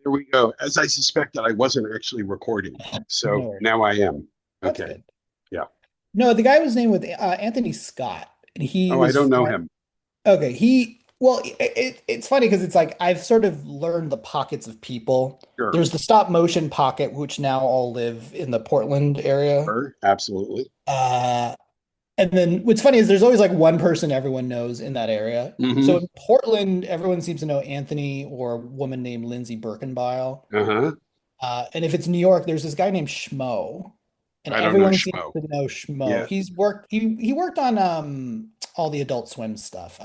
Here we go. As I suspected, I wasn't actually recording. No So worries. now I am. That's Okay. good. Yeah. No, the guy was named with Anthony Scott, and he Oh, I don't was know him. okay. It's funny because it's like I've sort of learned the pockets of people. Sure. There's the stop motion pocket, which now all live in the Portland area. Sure. Absolutely. Uh, and then what's funny is there's always like one person everyone knows in that area. Hmm. So in Portland, everyone seems to know Anthony or a woman named Lindsay Birkenbile. Uh-huh. And if it's New York, there's this guy named Schmo, and I don't know everyone seems Schmo. to know Schmo. Yeah. He worked on all the Adult Swim stuff.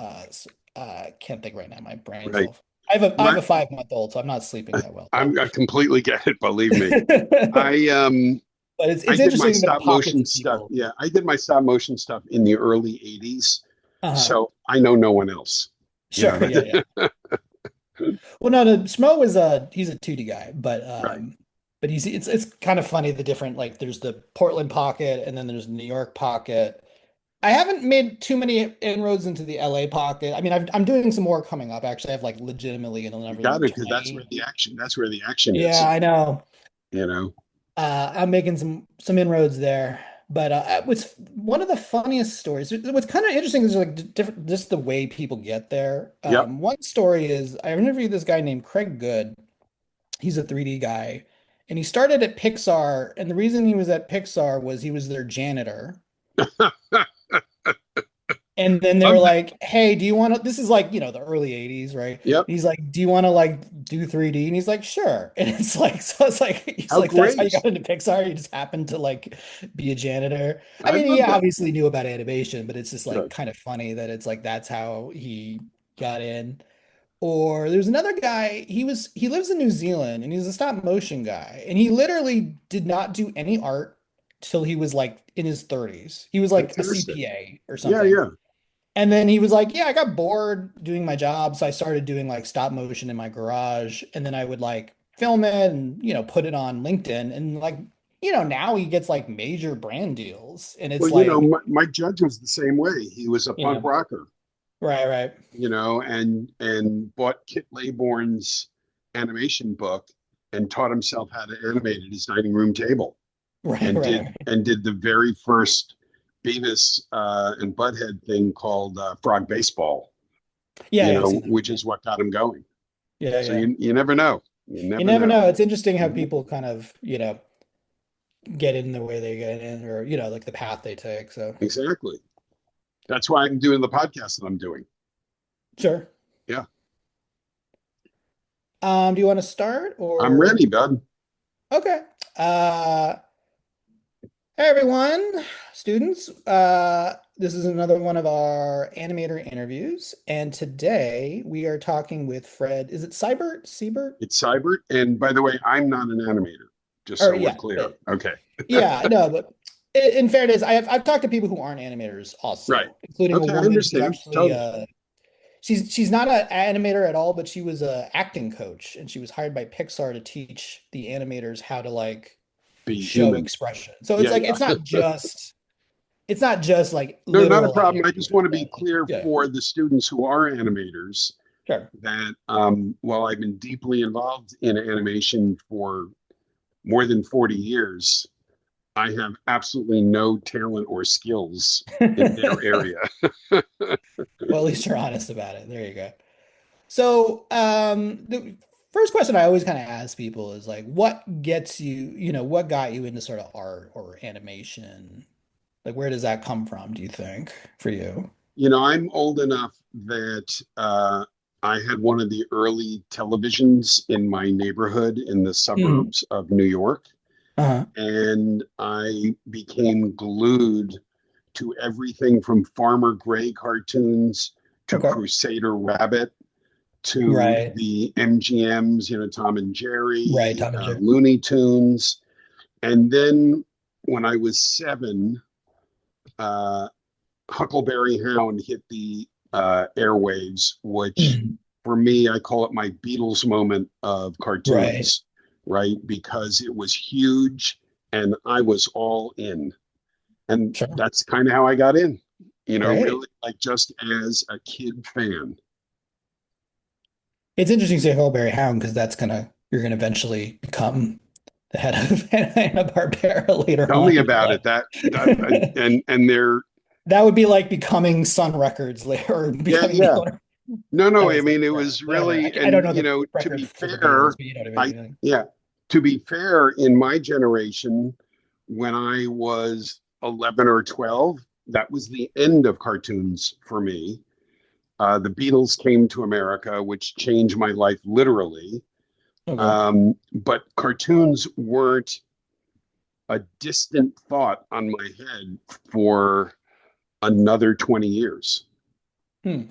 Can't think right now. My brain's Right. all. I have My a 5-month old, so I'm not sleeping that well. But I completely get it, believe me. I I it's did my interesting the stop pockets motion of stuff. people. Yeah, I did my stop motion stuff in the early 80s. Uh-huh. So I know no one else. You Sure. know, Yeah. Yeah. Well, no, Schmo was he's a 2D guy, right. but it's kind of funny the different like there's the Portland pocket and then there's the New York pocket. I haven't made too many inroads into the LA pocket. I mean, I'm doing some more coming up. Actually, I have like legitimately You another got like it, because20. that's where the action is. Yeah, I know. You know. I'm making some inroads there. But what's one of the funniest stories? What's kind of interesting is like different, just the way people get there. Yep. One story is I interviewed this guy named Craig Good. He's a 3D guy, and he started at Pixar. And the reason he was at Pixar was he was their janitor. And then they were Okay. like, "Hey, do you want to?" This is like, the early 80s, right? And Yep. he's like, "Do you want to like do 3D?" And he's like, "Sure." And it's like, so it's like, he's How like, "That's how you great. got into Pixar? You just happened to like be a janitor." I I mean, he love that. obviously knew about animation, but it's just like Sure. kind of funny that it's like that's how he got in. Or there's another guy, he lives in New Zealand and he's a stop motion guy. And he literally did not do any art till he was like in his 30s. He was like a Fantastic. CPA or Yeah, something. yeah. And then he was like, "Yeah, I got bored doing my job, so I started doing like stop motion in my garage, and then I would like film it and put it on LinkedIn, and like now he gets like major brand deals, and Well, it's like Mike Judge was the same way. He was a punk yeah, rocker, right, right, and bought Kit Laybourne's animation book and taught himself how to animate at his dining room table, right, and right, did right. and did the very first Beavis and Butthead thing called Frog Baseball, Yeah, yeah, I've seen that. which Yeah, is what got him going. yeah, So yeah. you never know. You You never never know. know. It's interesting how Mhm. people kind of get in the way they get in, or like the path they take. So Exactly. That's why I'm doing the podcast that I'm doing. sure. Yeah, Do you want to start I'm or ready, bud. okay? Uh, Hey everyone, students. This is another one of our animator interviews, and today we are talking with Fred. Is it Seibert? Seibert? It's Seibert, and by the way, I'm not an animator. Just Or so we're yeah, clear. Okay. yeah. No, but in fairness, I've talked to people who aren't animators Right. also, including a Okay, I woman who's understand actually totally. she's not an animator at all, but she was a acting coach, and she was hired by Pixar to teach the animators how to like Be show human. expression. So it's Yeah, like yeah. it's not just like No, not a literal problem. I just animation. want to be But clear yeah, for the students who are animators sure. that while I've been deeply involved in animation for more than 40 years, I have absolutely no talent or skills in their area. Well, at least you're honest about it. There you go. So, the first question I always kind of ask people is like, what gets you, what got you into sort of art or animation? Like, where does that come from, do you think, for you? I'm old enough that I had one of the early televisions in my neighborhood in the Mhm. suburbs of New York, Uh-huh. and I became glued to everything from Farmer Gray cartoons to Okay. Crusader Rabbit to Right. the MGMs, Tom and Right, Jerry, Tom and Jerry. Looney Tunes. And then when I was 7, uh, Huckleberry Hound hit the airwaves, which Mhm. for me, I call it my Beatles moment of Right. cartoons, right? Because it was huge and I was all in. And Sure. that's kind of how I got in, Great. really like just as a kid fan. It's interesting to say Huckleberry Hound because that's kind of you're going to eventually become the head of Hanna-Barbera later Tell on me in your about life. it. That and they're That would be like becoming Sun Records later, or yeah, becoming the yeah. owner. No, That no. I was like, mean, it yeah, was I don't know. really, I don't and know the to record be for the Beatles, fair, but you know what I I mean. yeah, to be fair, in my generation, when I was 11 or 12, that was the end of cartoons for me. The Beatles came to America, which changed my life literally. Okay. But cartoons weren't a distant thought on my head for another 20 years. Hmm.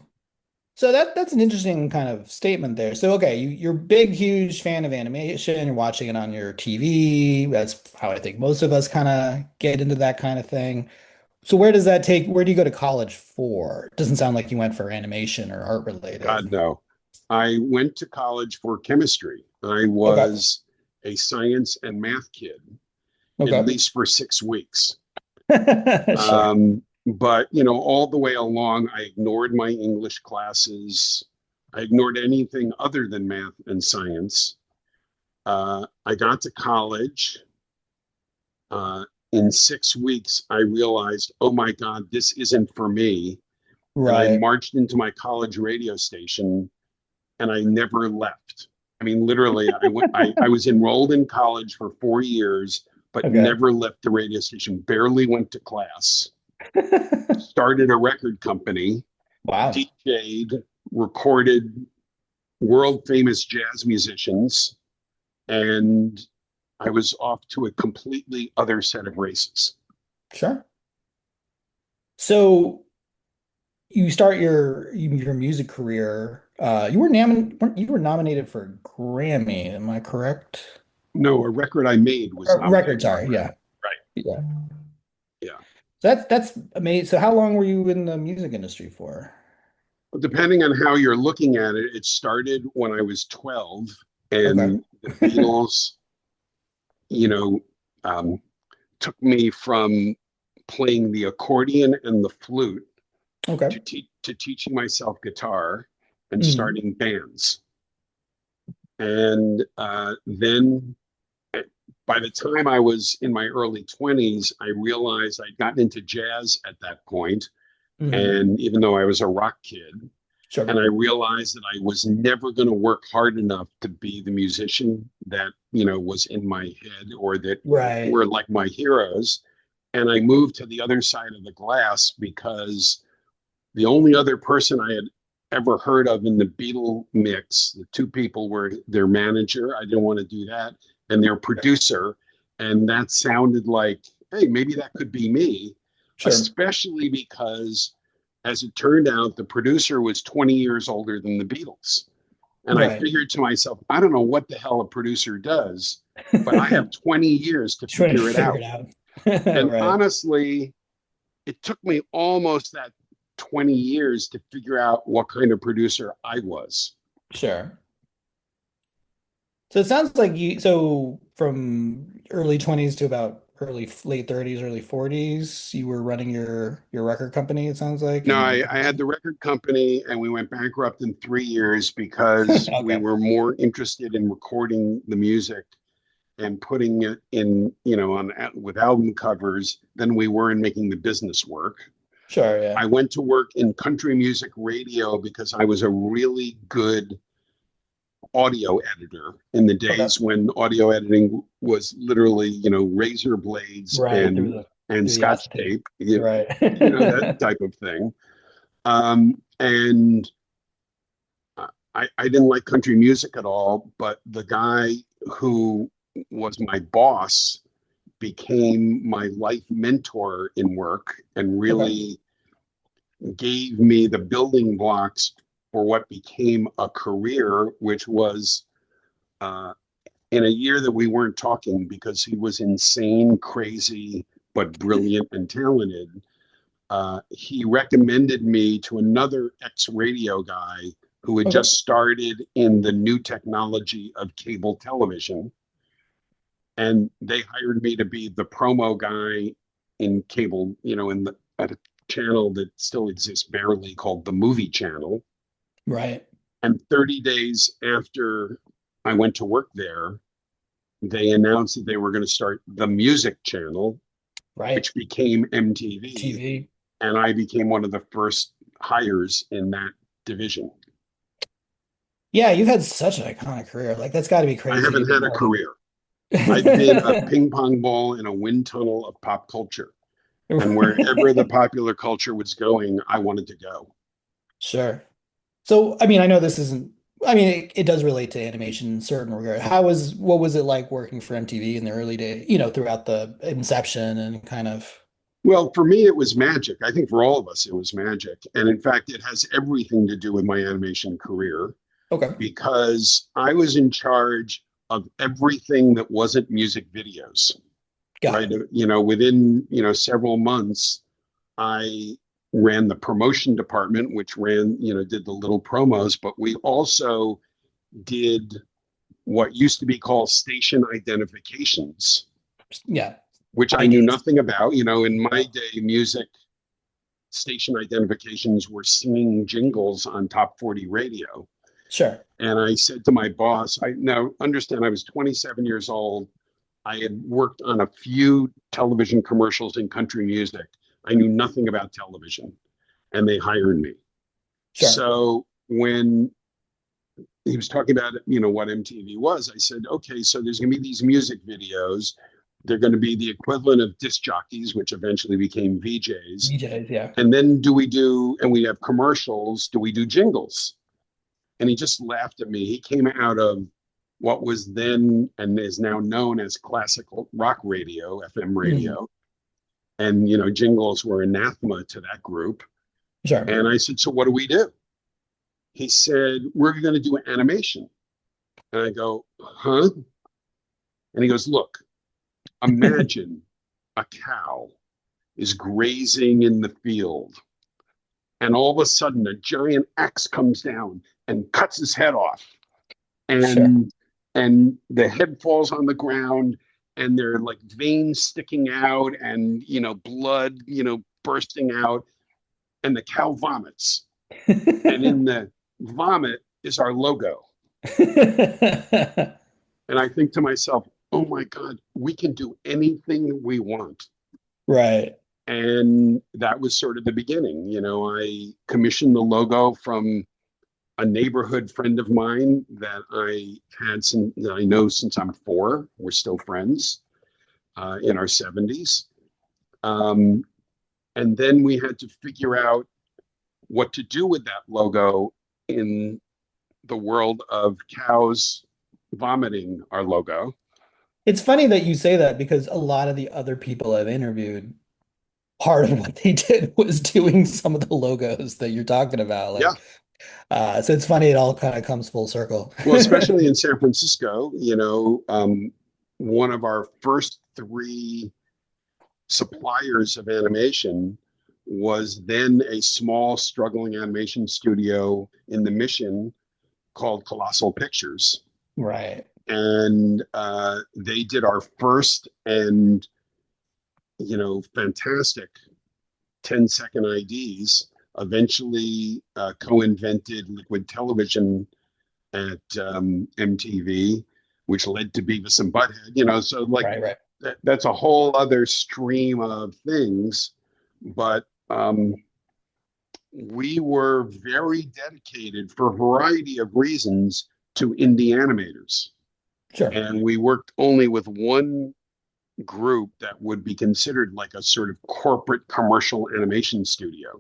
So that's an interesting kind of statement there. So okay, you're a big, huge fan of animation. You're watching it on your TV. That's how I think most of us kind of get into that kind of thing. So where does that take? Where do you go to college for? It doesn't sound like you went for animation or art God, related. no. I went to college for chemistry. I Okay. was a science and math kid, at Okay. least for 6 weeks. Sure. But, all the way along, I ignored my English classes. I ignored anything other than math and science. I got to college. Uh, in 6 weeks, I realized, oh my God, this isn't for me. And I Right. marched into my college radio station and I never left. I mean, literally, I was enrolled in college for 4 years, but Okay. never left the radio station, barely went to class, started a record company, Wow. DJ'd, recorded world famous jazz musicians, and I was off to a completely other set of races. Sure. So you start your music career. You were nominated for a Grammy, am I correct? No, a record I made was Record, nominated for a sorry, Grammy. yeah. Right. Yeah. Yeah. So that's amazing. So how long were you in the music industry for? Depending on how you're looking at it, it started when I was 12, Okay. and the Beatles, you know, um, took me from playing the accordion and the flute Okay. to teaching myself guitar and Mhm. starting bands. And then by the time I was in my early 20s, I realized I'd gotten into jazz at that point. Mhm. And even though I was a rock kid, and Sure. I realized that I was never going to work hard enough to be the musician that, was in my head or that Right. were like my heroes. And I moved to the other side of the glass because the only other person I had ever heard of in the Beatle mix, the two people were their manager, I didn't want to do that, and their producer. And that sounded like, hey, maybe that could be me, Sure. especially because, as it turned out, the producer was 20 years older than the Beatles. And I Right. figured to myself, I don't know what the hell a producer does, but I have 20 years to Trying to figure it figure out. it out. And Right. honestly, it took me almost that 20 years to figure out what kind of producer I was. Sure. So it sounds like so from early 20s to about late 30s, early 40s, you were running your record company, it sounds like, No, and I had producing. the record company and we went bankrupt in 3 years because we Okay. were more interested in recording the music and putting it in, on with album covers than we were in making the business work. Sure, yeah. I went to work in country music radio because I was a really good audio editor in the Okay. days when audio editing was literally, razor blades Right. and Through the scotch acetate. tape, Right. that type of thing. And I didn't like country music at all, but the guy who was my boss became my life mentor in work and Okay. really gave me the building blocks for what became a career, which was uh, in a year that we weren't talking because he was insane, crazy, but brilliant and talented. He recommended me to another ex radio guy who had Okay. just started in the new technology of cable television. And they hired me to be the promo guy in cable, at a channel that still exists barely called the Movie Channel. Right. And 30 days after I went to work there, they announced that they were going to start the music channel, Right. which became MTV, TV. and I became one of the first hires in that division. Yeah, you've had such an iconic career. Like that's got to be I crazy to haven't be had a part of. career. I've been a ping pong ball in a wind tunnel of pop culture. And wherever the popular culture was going, I wanted to go. Sure. So, I mean, I know this isn't, I mean, it does relate to animation in certain regard. What was it like working for MTV in the early days, throughout the inception and kind of, Well, for me, it was magic. I think for all of us, it was magic. And in fact, it has everything to do with my animation career okay, because I was in charge of everything that wasn't music videos, got right? it. Within, several months, I ran the promotion department, which did the little promos, but we also did what used to be called station identifications, Yeah. which I knew IDs. nothing about. In my Yeah. day, music station identifications were singing jingles on top 40 radio. Sure. And I said to my boss, I now understand I was 27 years old. I had worked on a few television commercials in country music. I knew nothing about television, and they hired me. Sure. So when he was talking about, what MTV was, I said, okay, so there's going to be these music videos. They're going to be the equivalent of disc jockeys, which eventually became VJs. DJs, yeah. And then and we have commercials, do we do jingles? And he just laughed at me. He came out of what was then and is now known as classical rock radio, FM Mhm. radio. And, jingles were anathema to that group. Sure. And I said, so what do we do? He said, we're going to do animation. And I go, huh? And he goes, look, imagine a cow is grazing in the field. And all of a sudden, a giant axe comes down and cuts his head off. Sure. And the head falls on the ground, and there are like veins sticking out, and blood, bursting out, and the cow vomits. And in the vomit is our logo. And I think to myself, oh my God, we can do anything we want. Right. And that was sort of the beginning. I commissioned the logo from a neighborhood friend of mine that I know since I'm 4. We're still friends in our 70s. Um, and then we had to figure out what to do with that logo in the world of cows vomiting our logo. It's funny that you say that because a lot of the other people I've interviewed, part of what they did was doing some of the logos that you're talking about. Yeah. So it's funny, it all kind of comes full circle. Well, especially in San Francisco, one of our first 3 suppliers of animation was then a small, struggling animation studio in the Mission called Colossal Pictures. Right. And they did our first and, fantastic 10-second IDs, eventually co-invented liquid television at MTV, which led to Beavis and Butthead. So like Right, right. that's a whole other stream of things. But we were very dedicated for a variety of reasons to indie animators. Sure. And we worked only with one group that would be considered like a sort of corporate commercial animation studio.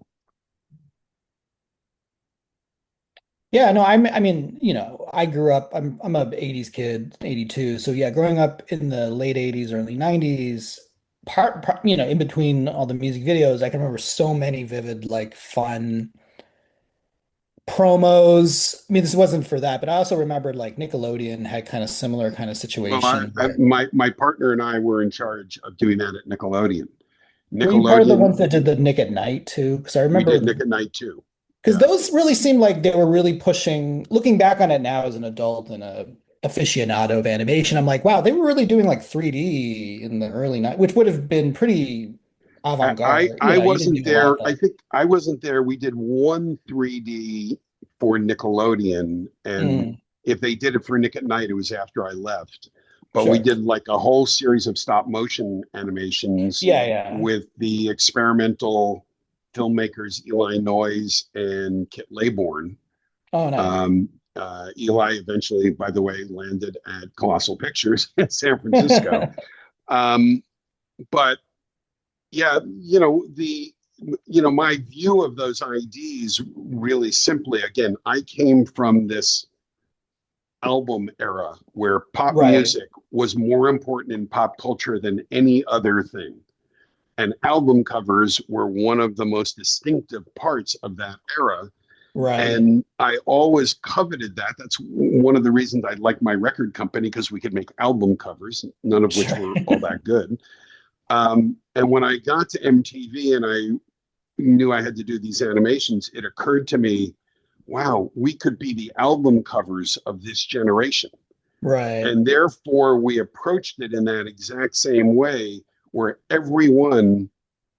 Yeah, no, I mean, I grew up, I'm a 80s kid, 82. So yeah, growing up in the late 80s, early 90s, in between all the music videos, I can remember so many vivid, like fun promos. I mean, this wasn't for that, but I also remembered like Nickelodeon had kind of similar kind of Well, situation where my partner and I were in charge of doing that at Nickelodeon. were you part of the Nickelodeon, ones that did the Nick at Night too? Because I we remember did Nick at Night too. because Yeah. those really seemed like they were really pushing, looking back on it now as an adult and a aficionado of animation, I'm like, wow, they were really doing like 3D in the early night, which would have been pretty avant-garde. I You didn't wasn't do a lot there. then. I think I wasn't there. We did one 3D for Nickelodeon, and Mm. if they did it for Nick at Night, it was after I left. But we Sure. did like a whole series of stop motion animations Yeah, yeah. with the experimental filmmakers Eli Noyes and Kit Laybourne. Oh, nice. Eli eventually, by the way, landed at Colossal Pictures in San Francisco. Um, but yeah, my view of those IDs really simply, again, I came from this album era where pop Right. music was more important in pop culture than any other thing. And album covers were one of the most distinctive parts of that era. Right. And I always coveted that. That's one of the reasons I like my record company, because we could make album covers, none of which Sure. were all that good. And when I got to MTV and I knew I had to do these animations, it occurred to me, wow, we could be the album covers of this generation. Right. And therefore, we approached it in that exact same way, where everyone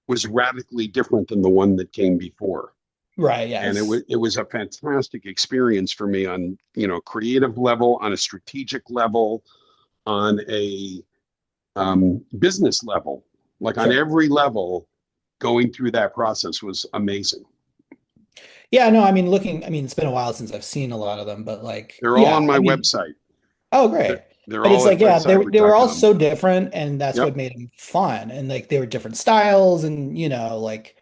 was radically different than the one that came before. Right. And Yes. it was a fantastic experience for me on, creative level, on a strategic level, on a business level, like on Sure. every level. Going through that process was amazing. Yeah, no, I mean, it's been a while since I've seen a lot of them, but like, They're all on yeah, I my mean, website. oh, They're, great. they're But it's all at like, yeah, they were all fredseibert.com. so different, and that's Yep. what made them fun. And like, they were different styles, and like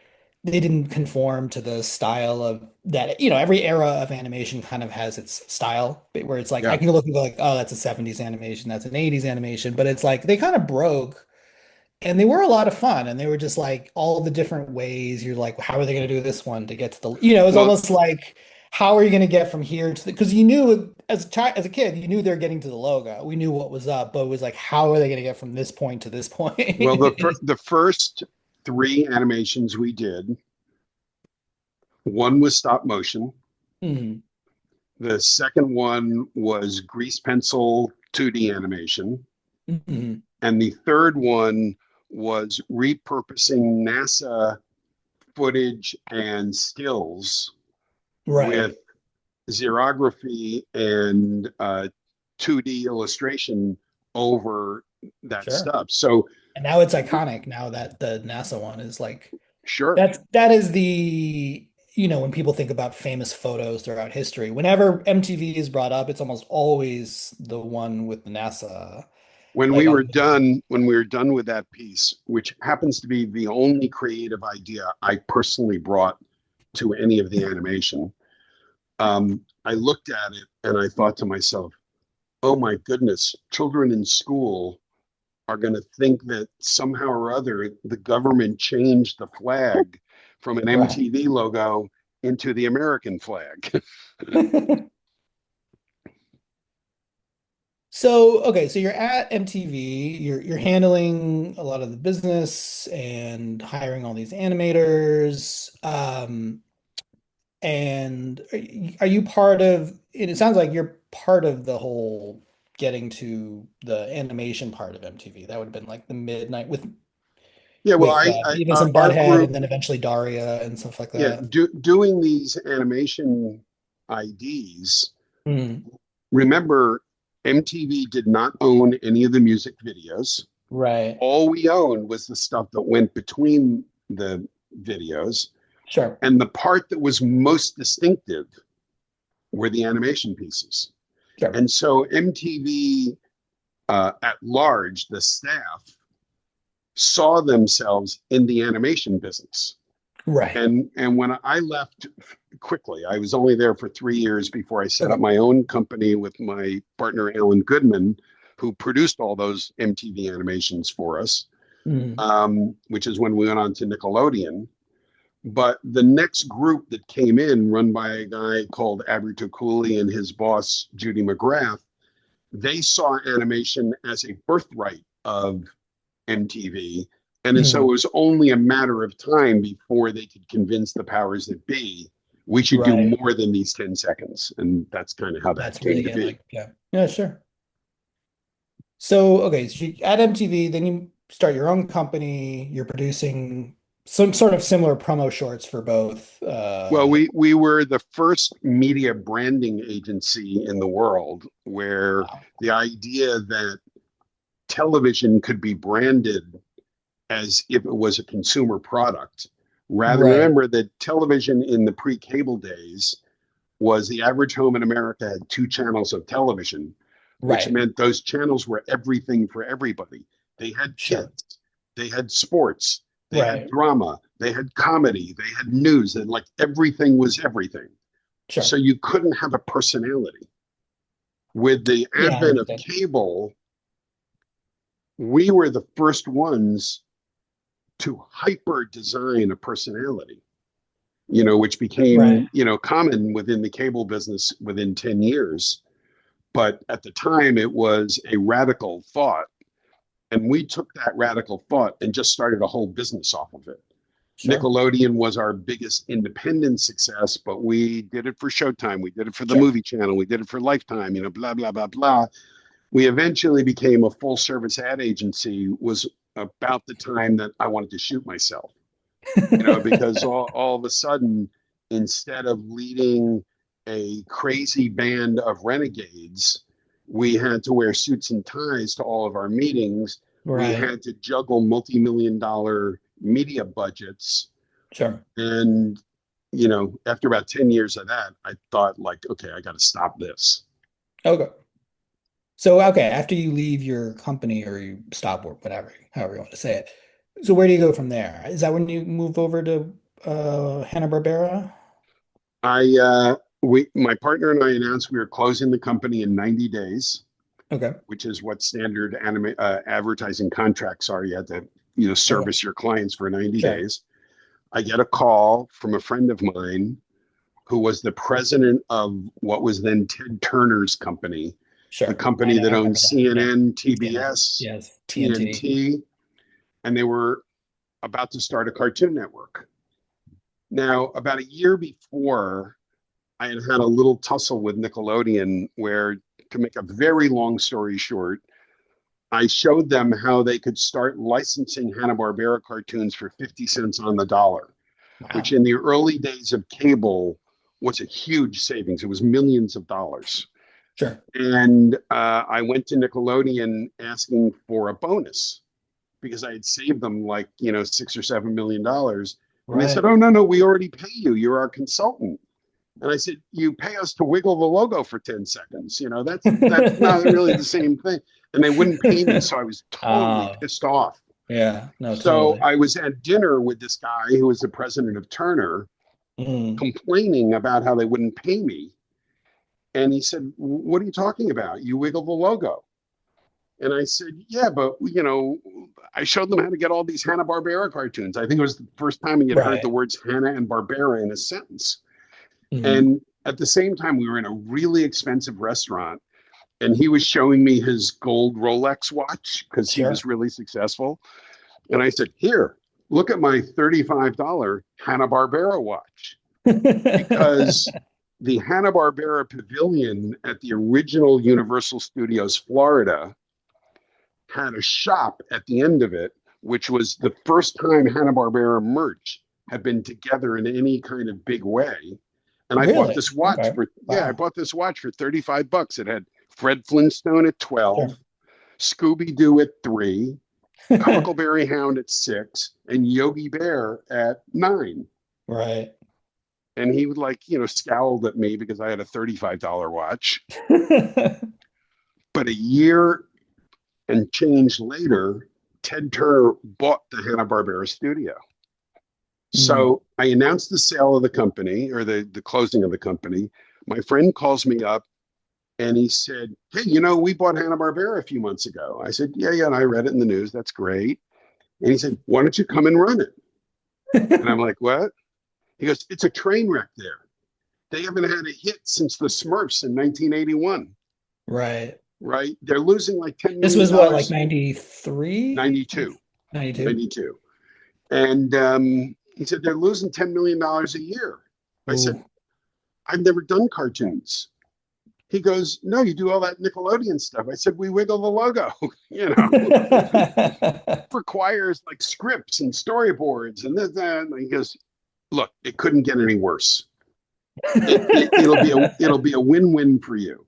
they didn't conform to the style of that. Every era of animation kind of has its style, where it's like I Yeah. can look and go like, oh, that's a 70s animation, that's an 80s animation, but it's like they kind of broke. And they were a lot of fun, and they were just like all the different ways. You're like, how are they going to do this one to get to the, it was Well, almost like, how are you going to get from here to the, because you knew as a child, as a kid, you knew they're getting to the logo. We knew what was up, but it was like, how are they going to get from this point to this point? well, the first three animations we did, one was stop motion. Mhm. The second one was grease pencil 2D animation. Mhm. And the third one was repurposing NASA footage and stills with Right. xerography and 2D illustration over that Sure. stuff. So, And now it's iconic now that the NASA one is like, sure. that is the, when people think about famous photos throughout history, whenever MTV is brought up, it's almost always the one with the NASA, like on When we were done with that piece, which happens to be the only creative idea I personally brought to any of the animation, I looked at it and I thought to myself, oh my goodness, children in school are going to think that somehow or other the government changed the flag from an right. MTV logo into the American flag. So, okay, so you're at MTV, you're handling a lot of the business and hiring all these animators. And are you part of, it sounds like you're part of the whole getting to the animation part of MTV. That would have been like the midnight Yeah, well, with Beavis and our Butthead group, and then eventually Daria and stuff like yeah, that. doing these animation IDs. Mm, Remember, MTV did not own any of the music videos. right. All we owned was the stuff that went between the videos. Sure. And the part that was most distinctive were the animation pieces. Sure. And so MTV at large, the staff, saw themselves in the animation business. Right. And when I left quickly, I was only there for 3 years before I set up Okay. my own company with my partner Alan Goodman, who produced all those MTV animations for us, Mm, which is when we went on to Nickelodeon. But the next group that came in, run by a guy called Abby Tukuli and his boss Judy McGrath, they saw animation as a birthright of MTV. And so it mm, was only a matter of time before they could convince the powers that be, we should do right. more than these 10 seconds. And that's kind of how that That's where they came to get be. like, yeah. Yeah, sure. So, okay, so you at MTV, then you start your own company, you're producing some sort of similar promo shorts for both. Well, we were the first media branding agency in the world where Wow. the idea that television could be branded as if it was a consumer product. Rather, Right, remember that television in the pre-cable days was the average home in America had two channels of television, which right, meant those channels were everything for everybody. They had sure, kids, they had sports, they had right, drama, they had comedy, they had news, and like everything was everything. So sure. you couldn't have a personality. With the Yeah, I advent of understand. cable, we were the first ones to hyper design a personality, which Right, became, common within the cable business within 10 years. But at the time, it was a radical thought. And we took that radical thought and just started a whole business off of it. sure, Nickelodeon was our biggest independent success, but we did it for Showtime. We did it for the sure. movie channel. We did it for Lifetime, blah, blah, blah, blah. We eventually became a full service ad agency, was about the time that I wanted to shoot myself, because all of a sudden, instead of leading a crazy band of renegades, we had to wear suits and ties to all of our meetings. We Right, had to juggle multi-million-dollar media budgets. sure. And, after about 10 years of that, I thought, like, okay, I got to stop this. Okay. So, okay, after you leave your company or you stop or whatever, however you want to say it. So where do you go from there? Is that when you move over to Hanna-Barbera? My partner and I announced we were closing the company in 90 days, Okay. which is what standard advertising contracts are. You have to, Okay. service your clients for 90 Sure. days. I get a call from a friend of mine who was the president of what was then Ted Turner's company, the Sure. company I that owned remember that. Yeah. CNN, CNN. TBS, Yes. TNT. TNT, and they were about to start a Cartoon Network. Now, about a year before, I had had a little tussle with Nickelodeon where, to make a very long story short, I showed them how they could start licensing Hanna-Barbera cartoons for 50 cents on the dollar, which Wow. in the early days of cable was a huge savings. It was millions of dollars. Sure. And I went to Nickelodeon asking for a bonus because I had saved them like, $6 or $7 million. And they said, Right. oh, no, no, we already pay you. You're our consultant. And I said, you pay us to wiggle the logo for 10 seconds. That's not really the same thing. And they wouldn't pay me. So I was totally Oh, pissed off. yeah. No, So totally. I was at dinner with this guy who was the president of Turner, Mm. complaining about how they wouldn't pay me. And he said, what are you talking about? You wiggle the logo. And I said, yeah, but, I showed them how to get all these Hanna-Barbera cartoons. I think it was the first time he had heard the Right. words Hanna and Barbera in a sentence. Mm. And at the same time, we were in a really expensive restaurant, and he was showing me his gold Rolex watch because he was Sure. really successful. And I said, here, look at my $35 Hanna-Barbera watch. Because the Hanna-Barbera Pavilion at the original Universal Studios Florida had a shop at the end of it, which was the first time Hanna-Barbera merch had been together in any kind of big way. And I bought Really? this watch Okay. for, yeah, I Wow. bought this watch for 35 bucks. It had Fred Flintstone at 12, Sure. Scooby Doo at 3, Huckleberry Hound at 6, and Yogi Bear at 9. Right. And he would, like, scowled at me because I had a $35 watch. But a year and change later, Ted Turner bought the Hanna-Barbera studio. Mm. So I announced the sale of the company, or the closing of the company. My friend calls me up and he said, hey, we bought Hanna-Barbera a few months ago. I said, yeah, yeah. And I read it in the news. That's great. And he said, why don't you come and run it? And I'm like, what? He goes, it's a train wreck there. They haven't had a hit since the Smurfs in 1981, Right. right? They're losing like $10 This million. was what, like 93? 92, 92? 92. And he said, they're losing $10 million a year. I said, Ooh. I've never done cartoons. He goes, no, you do all that Nickelodeon stuff. I said, we wiggle the logo, you know, requires like scripts and storyboards and this, that. And he goes, look, it couldn't get any worse. It'll be a win-win for you.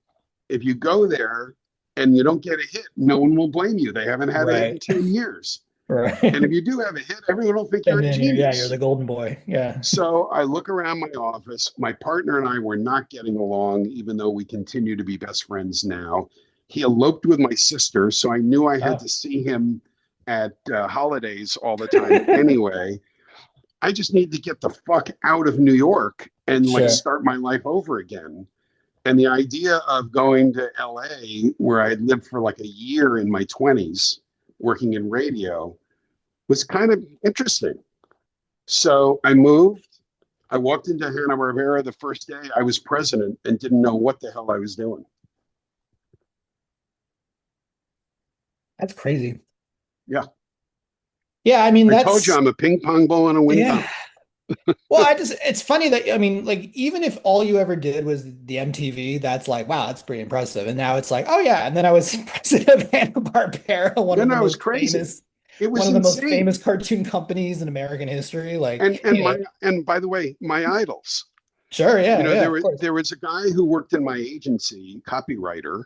If you go there and you don't get a hit, no one will blame you. They haven't had a hit in Right. 10 years. And if Right. you do have a hit, everyone will think you're And a then you're genius. the golden boy. Yeah. So I look around my office. My partner and I were not getting along, even though we continue to be best friends now. He eloped with my sister, so I knew I had Oh. to see him at holidays all the time anyway. I just need to get the fuck out of New York and like Sure. start my life over again. And the idea of going to LA, where I lived for like a year in my 20s, working in radio, was kind of interesting. So I moved. I walked into Hanna-Barbera the first day. I was president and didn't know what the hell I was doing. That's crazy. Yeah. Yeah, I mean I told you that's I'm a ping pong ball and a wind yeah. tunnel. Well, it's funny that I mean, like even if all you ever did was the MTV, that's like, wow, that's pretty impressive. And now it's like, oh yeah, and then I was president of Hanna-Barbera, Yeah, no, it was crazy. It one was of the most insane. famous cartoon companies in American history. And Like, and my and by the way, my idols. sure, You yeah, know, yeah, of course. there was a guy who worked in my agency, copywriter,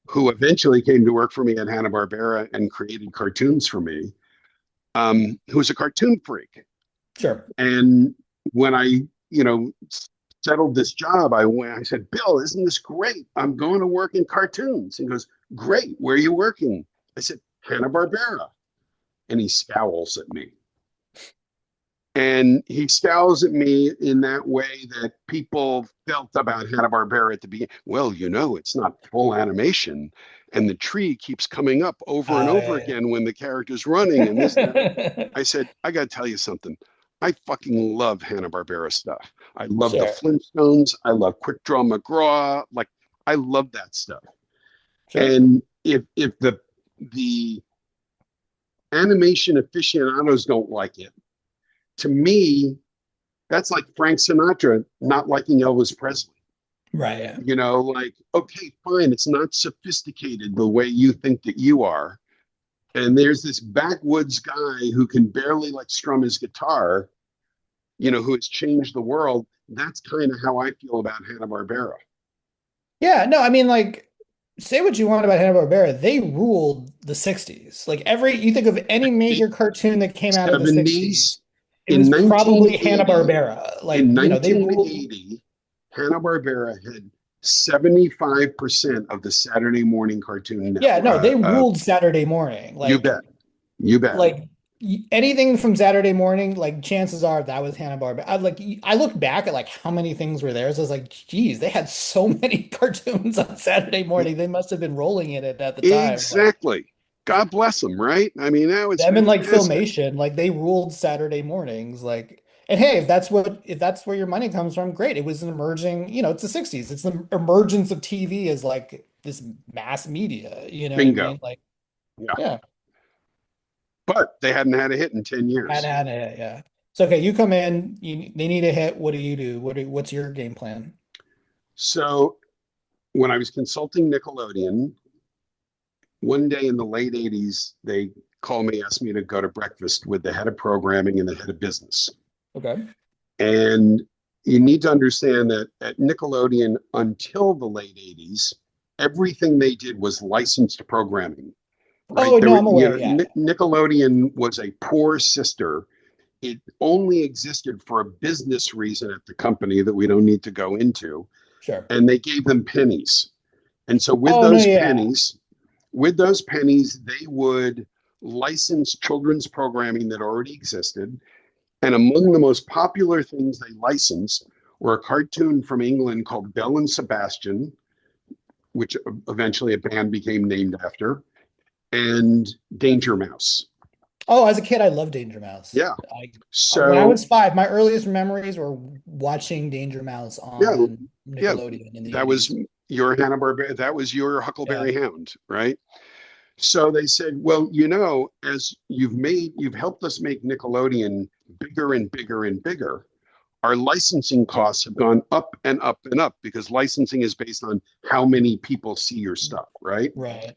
who eventually came to work for me at Hanna-Barbera and created cartoons for me, who was a cartoon freak. Sure. And when I, you know, settled this job, I said, Bill, isn't this great? I'm going to work in cartoons. He goes, great. Where are you working? I said, Hanna-Barbera. And he scowls at me. And he scowls at me in that way that people felt about Hanna-Barbera at the beginning. Well, you know, it's not full animation. And the tree keeps coming up over and over Yeah, again when the character's running and this and that. yeah. I said, I got to tell you something. I fucking love Hanna-Barbera stuff. I love the Sure, Flintstones. I love Quick Draw McGraw. Like, I love that stuff. sure. And if the animation aficionados don't like it, to me, that's like Frank Sinatra not liking Elvis Presley. Right, yeah. You know, like, okay, fine, it's not sophisticated the way you think that you are. And there's this backwoods guy who can barely like strum his guitar, you know, who has changed the world. That's kind of how I feel about Hanna-Barbera. Yeah, no, I mean, like, say what you want about Hanna-Barbera, they ruled the 60s. Like, you think of any major cartoon that came out of the 60s, 70s, it in was probably 1980, Hanna-Barbera. Like, in they ruled. 1980, Hanna-Barbera had 75% of the Saturday morning cartoon Yeah, network. no, they ruled Saturday morning. You bet. You bet. Like anything from Saturday morning, like chances are that was Hanna-Barbera. I look back at like how many things were there. So I was like, geez, they had so many cartoons on Saturday morning. They must have been rolling in it at the time. Like Exactly. God bless them, right? I mean, that was them and like fantastic. Filmation, like they ruled Saturday mornings. Like, and hey, if that's where your money comes from, great. It was an emerging, it's the 60s. It's the emergence of TV as like this mass media, you know what I Bingo. mean? Like, Yeah. yeah. But they hadn't had a hit in 10 years. And yeah. So okay, you come in, they need a hit. What do you do? What's your game plan? So when I was consulting Nickelodeon, one day in the late 80s, they called me, asked me to go to breakfast with the head of programming and the head of business. Okay. And you need to understand that at Nickelodeon until the late 80s, everything they did was licensed programming, right? Oh There no, were, I'm you aware. know, Yeah. Nickelodeon was a poor sister. It only existed for a business reason at the company that we don't need to go into. Sure. And they gave them pennies. And so Oh no, yeah. with those pennies, they would license children's programming that already existed. And among the most popular things they licensed were a cartoon from England called Belle and Sebastian, which eventually a band became named after, and Danger Mouse. Oh, as a kid, I loved Danger Mouse. Yeah. When I So, was 5, my earliest memories were watching Danger Mouse yeah, on yeah, Nickelodeon in the that was 80s. your Hanna-Barbera, that was your Yeah. Huckleberry Hound, right? So they said, well, you know, as you've helped us make Nickelodeon bigger and bigger and bigger. our licensing costs have gone up and up and up because licensing is based on how many people see your stuff, right? Right.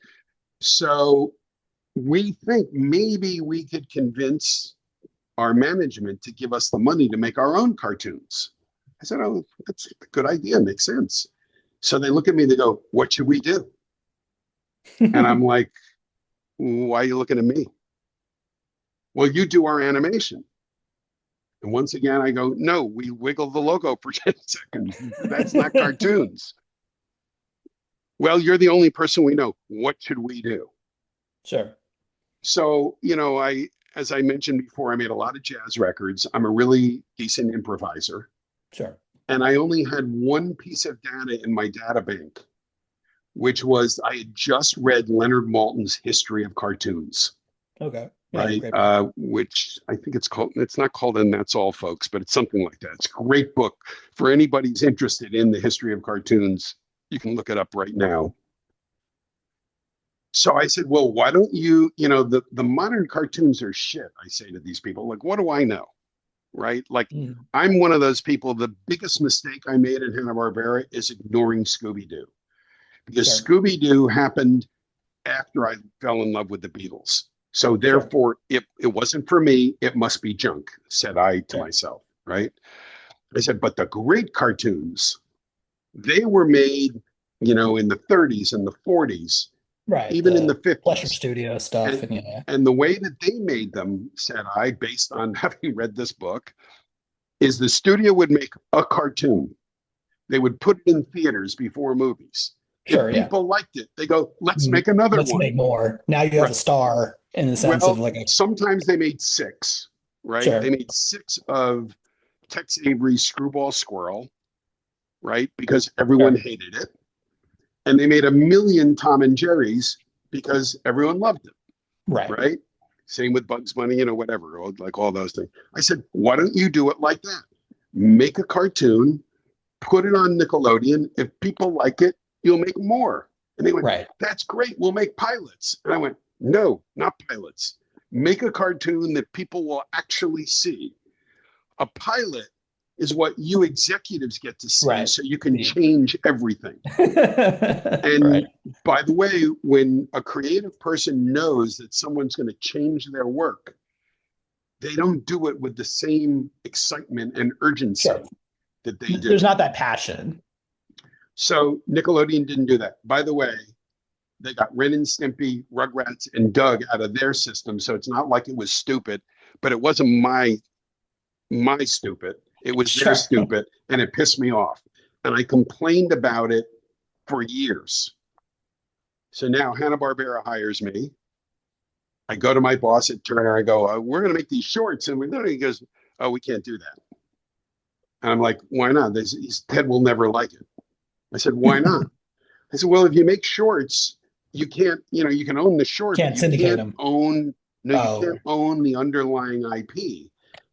So we think maybe we could convince our management to give us the money to make our own cartoons. I said, oh, that's a good idea. Makes sense. So they look at me, they go, what should we do? And I'm like, why are you looking at me? Well, you do our animation. And once again, I go, no, we wiggle the logo for 10 seconds. That's not cartoons. Well, you're the only person we know. What should we do? Sure. So, as I mentioned before, I made a lot of jazz records. I'm a really decent improviser. Sure. And I only had one piece of data in my data bank, which was I had just read Leonard Maltin's History of Cartoons. Okay. Yeah, Right? great book. Which I think it's not called And That's All, folks, but it's something like that. It's a great book for anybody who's interested in the history of cartoons. You can look it up right now. So I said, well, why don't the modern cartoons are shit, I say to these people. Like, what do I know? Right? Like, I'm one of those people. The biggest mistake I made in Hanna-Barbera is ignoring Scooby-Doo. Because Sure. Scooby-Doo happened after I fell in love with the Beatles. So Sure. therefore, it wasn't for me. It must be junk, said I to Sure. myself, right? I said, but the great cartoons, they were made, in the 30s and the 40s, Right. even in the The Pleasure 50s. Studio stuff And, and yeah. and the way that they made them, said I, based on having read this book, is the studio would make a cartoon. They would put it in theaters before movies. If Sure, yeah. people liked it, they go, let's make another Let's one. make more. Now you have Right. a star in the sense of Well, like a sometimes they made six, right? They sure. made six of Tex Avery's Screwball Squirrel, right? Because everyone Sure. hated it. And they made a million Tom and Jerry's because everyone loved it, Right. right? Same with Bugs Bunny, whatever, like all those things. I said, why don't you do it like that? Make a cartoon, put it on Nickelodeon. If people like it, you'll make more. And they went, Right. that's great. We'll make pilots. And I went, no, not pilots. Make a cartoon that people will actually see. A pilot is what you executives get to see Right. so you can change everything. Right. And by the way, when a creative person knows that someone's going to change their work, they don't do it with the same excitement and urgency Sure. that they do. There's not that passion. So Nickelodeon didn't do that. By the way, they got Ren and Stimpy, Rugrats, and Doug out of their system. So it's not like it was stupid, but it wasn't my stupid. It was their Sure. stupid, and it pissed me off. And I complained about it for years. So now Hanna-Barbera hires me. I go to my boss at Turner. I go, we're going to make these shorts. And he goes, oh, we can't do that. And I'm like, why not? Ted will never like it. I said, why not? I said, well, if you make shorts, you can't, you can own the short, Can't but you syndicate can't them. own, no, you can't own the underlying IP.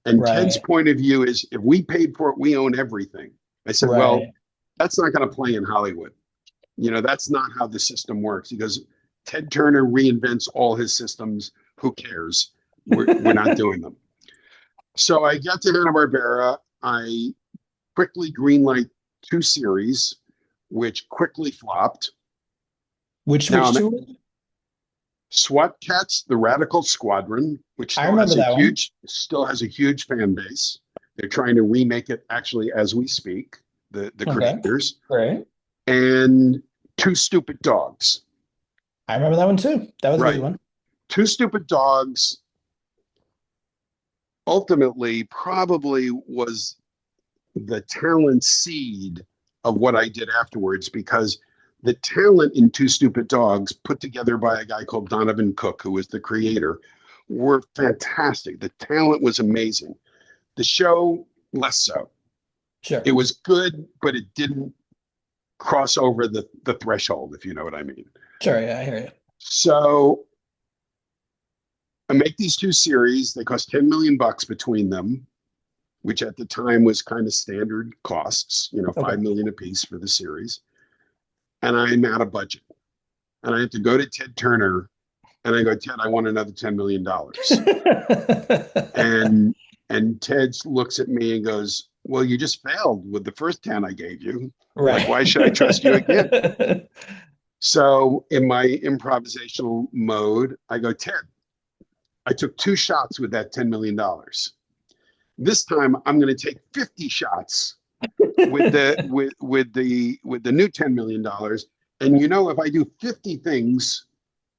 And Right. Ted's point of view is if we paid for it, we own everything. I said, well, that's not going to play in Hollywood. That's not how the system works. He goes, Ted Turner reinvents all his systems. Who cares? We're not doing them. So I got to Hanna-Barbera. I quickly greenlight 2 series, which quickly flopped. Which two? SWAT Cats, the Radical Squadron, which I remember that one. Still has a huge fan base. They're trying to remake it actually as we speak, the creators. Right. And 2 Stupid Dogs. I remember that one too. That was a Right. good one. 2 Stupid Dogs ultimately probably was the talent seed of what I did afterwards, because the talent in 2 Stupid Dogs, put together by a guy called Donovan Cook, who was the creator, were fantastic. The talent was amazing. The show, less so. Sure. It was good, but it didn't cross over the threshold, if you know what I mean. Sure, yeah, I hear you. So I make these 2 series. They cost $10 million between them, which at the time was kind of standard costs, $5 million a piece for the series. And I'm out of budget. And I have to go to Ted Turner and I go, Ted, I want another $10 million. and Ted looks at me and goes, well, you just failed with the first 10 I gave you. Like, Right. why should I trust you again? So in my improvisational mode, I go, Ted, I took 2 shots with that $10 million. This time I'm going to take 50 shots with the new $10 million. And if I do 50 things,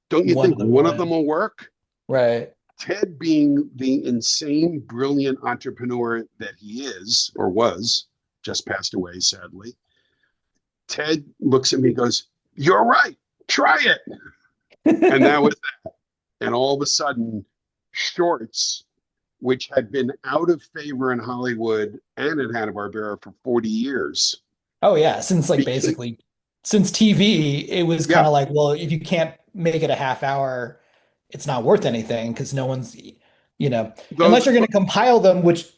don't you One think of them will one of them win. will work? Right. Ted, being the insane, brilliant entrepreneur that he is or was, just passed away, sadly. Ted looks at me and goes, "You're right. Try it." And that was that. And all of a sudden, shorts, which had been out of favor in Hollywood and at Hanna-Barbera for 40 years, Oh yeah, since like became, basically since TV, it was kind yeah, of like, well, if you can't make it a half hour, it's not worth anything because no one's, unless those, you're going to compile them, which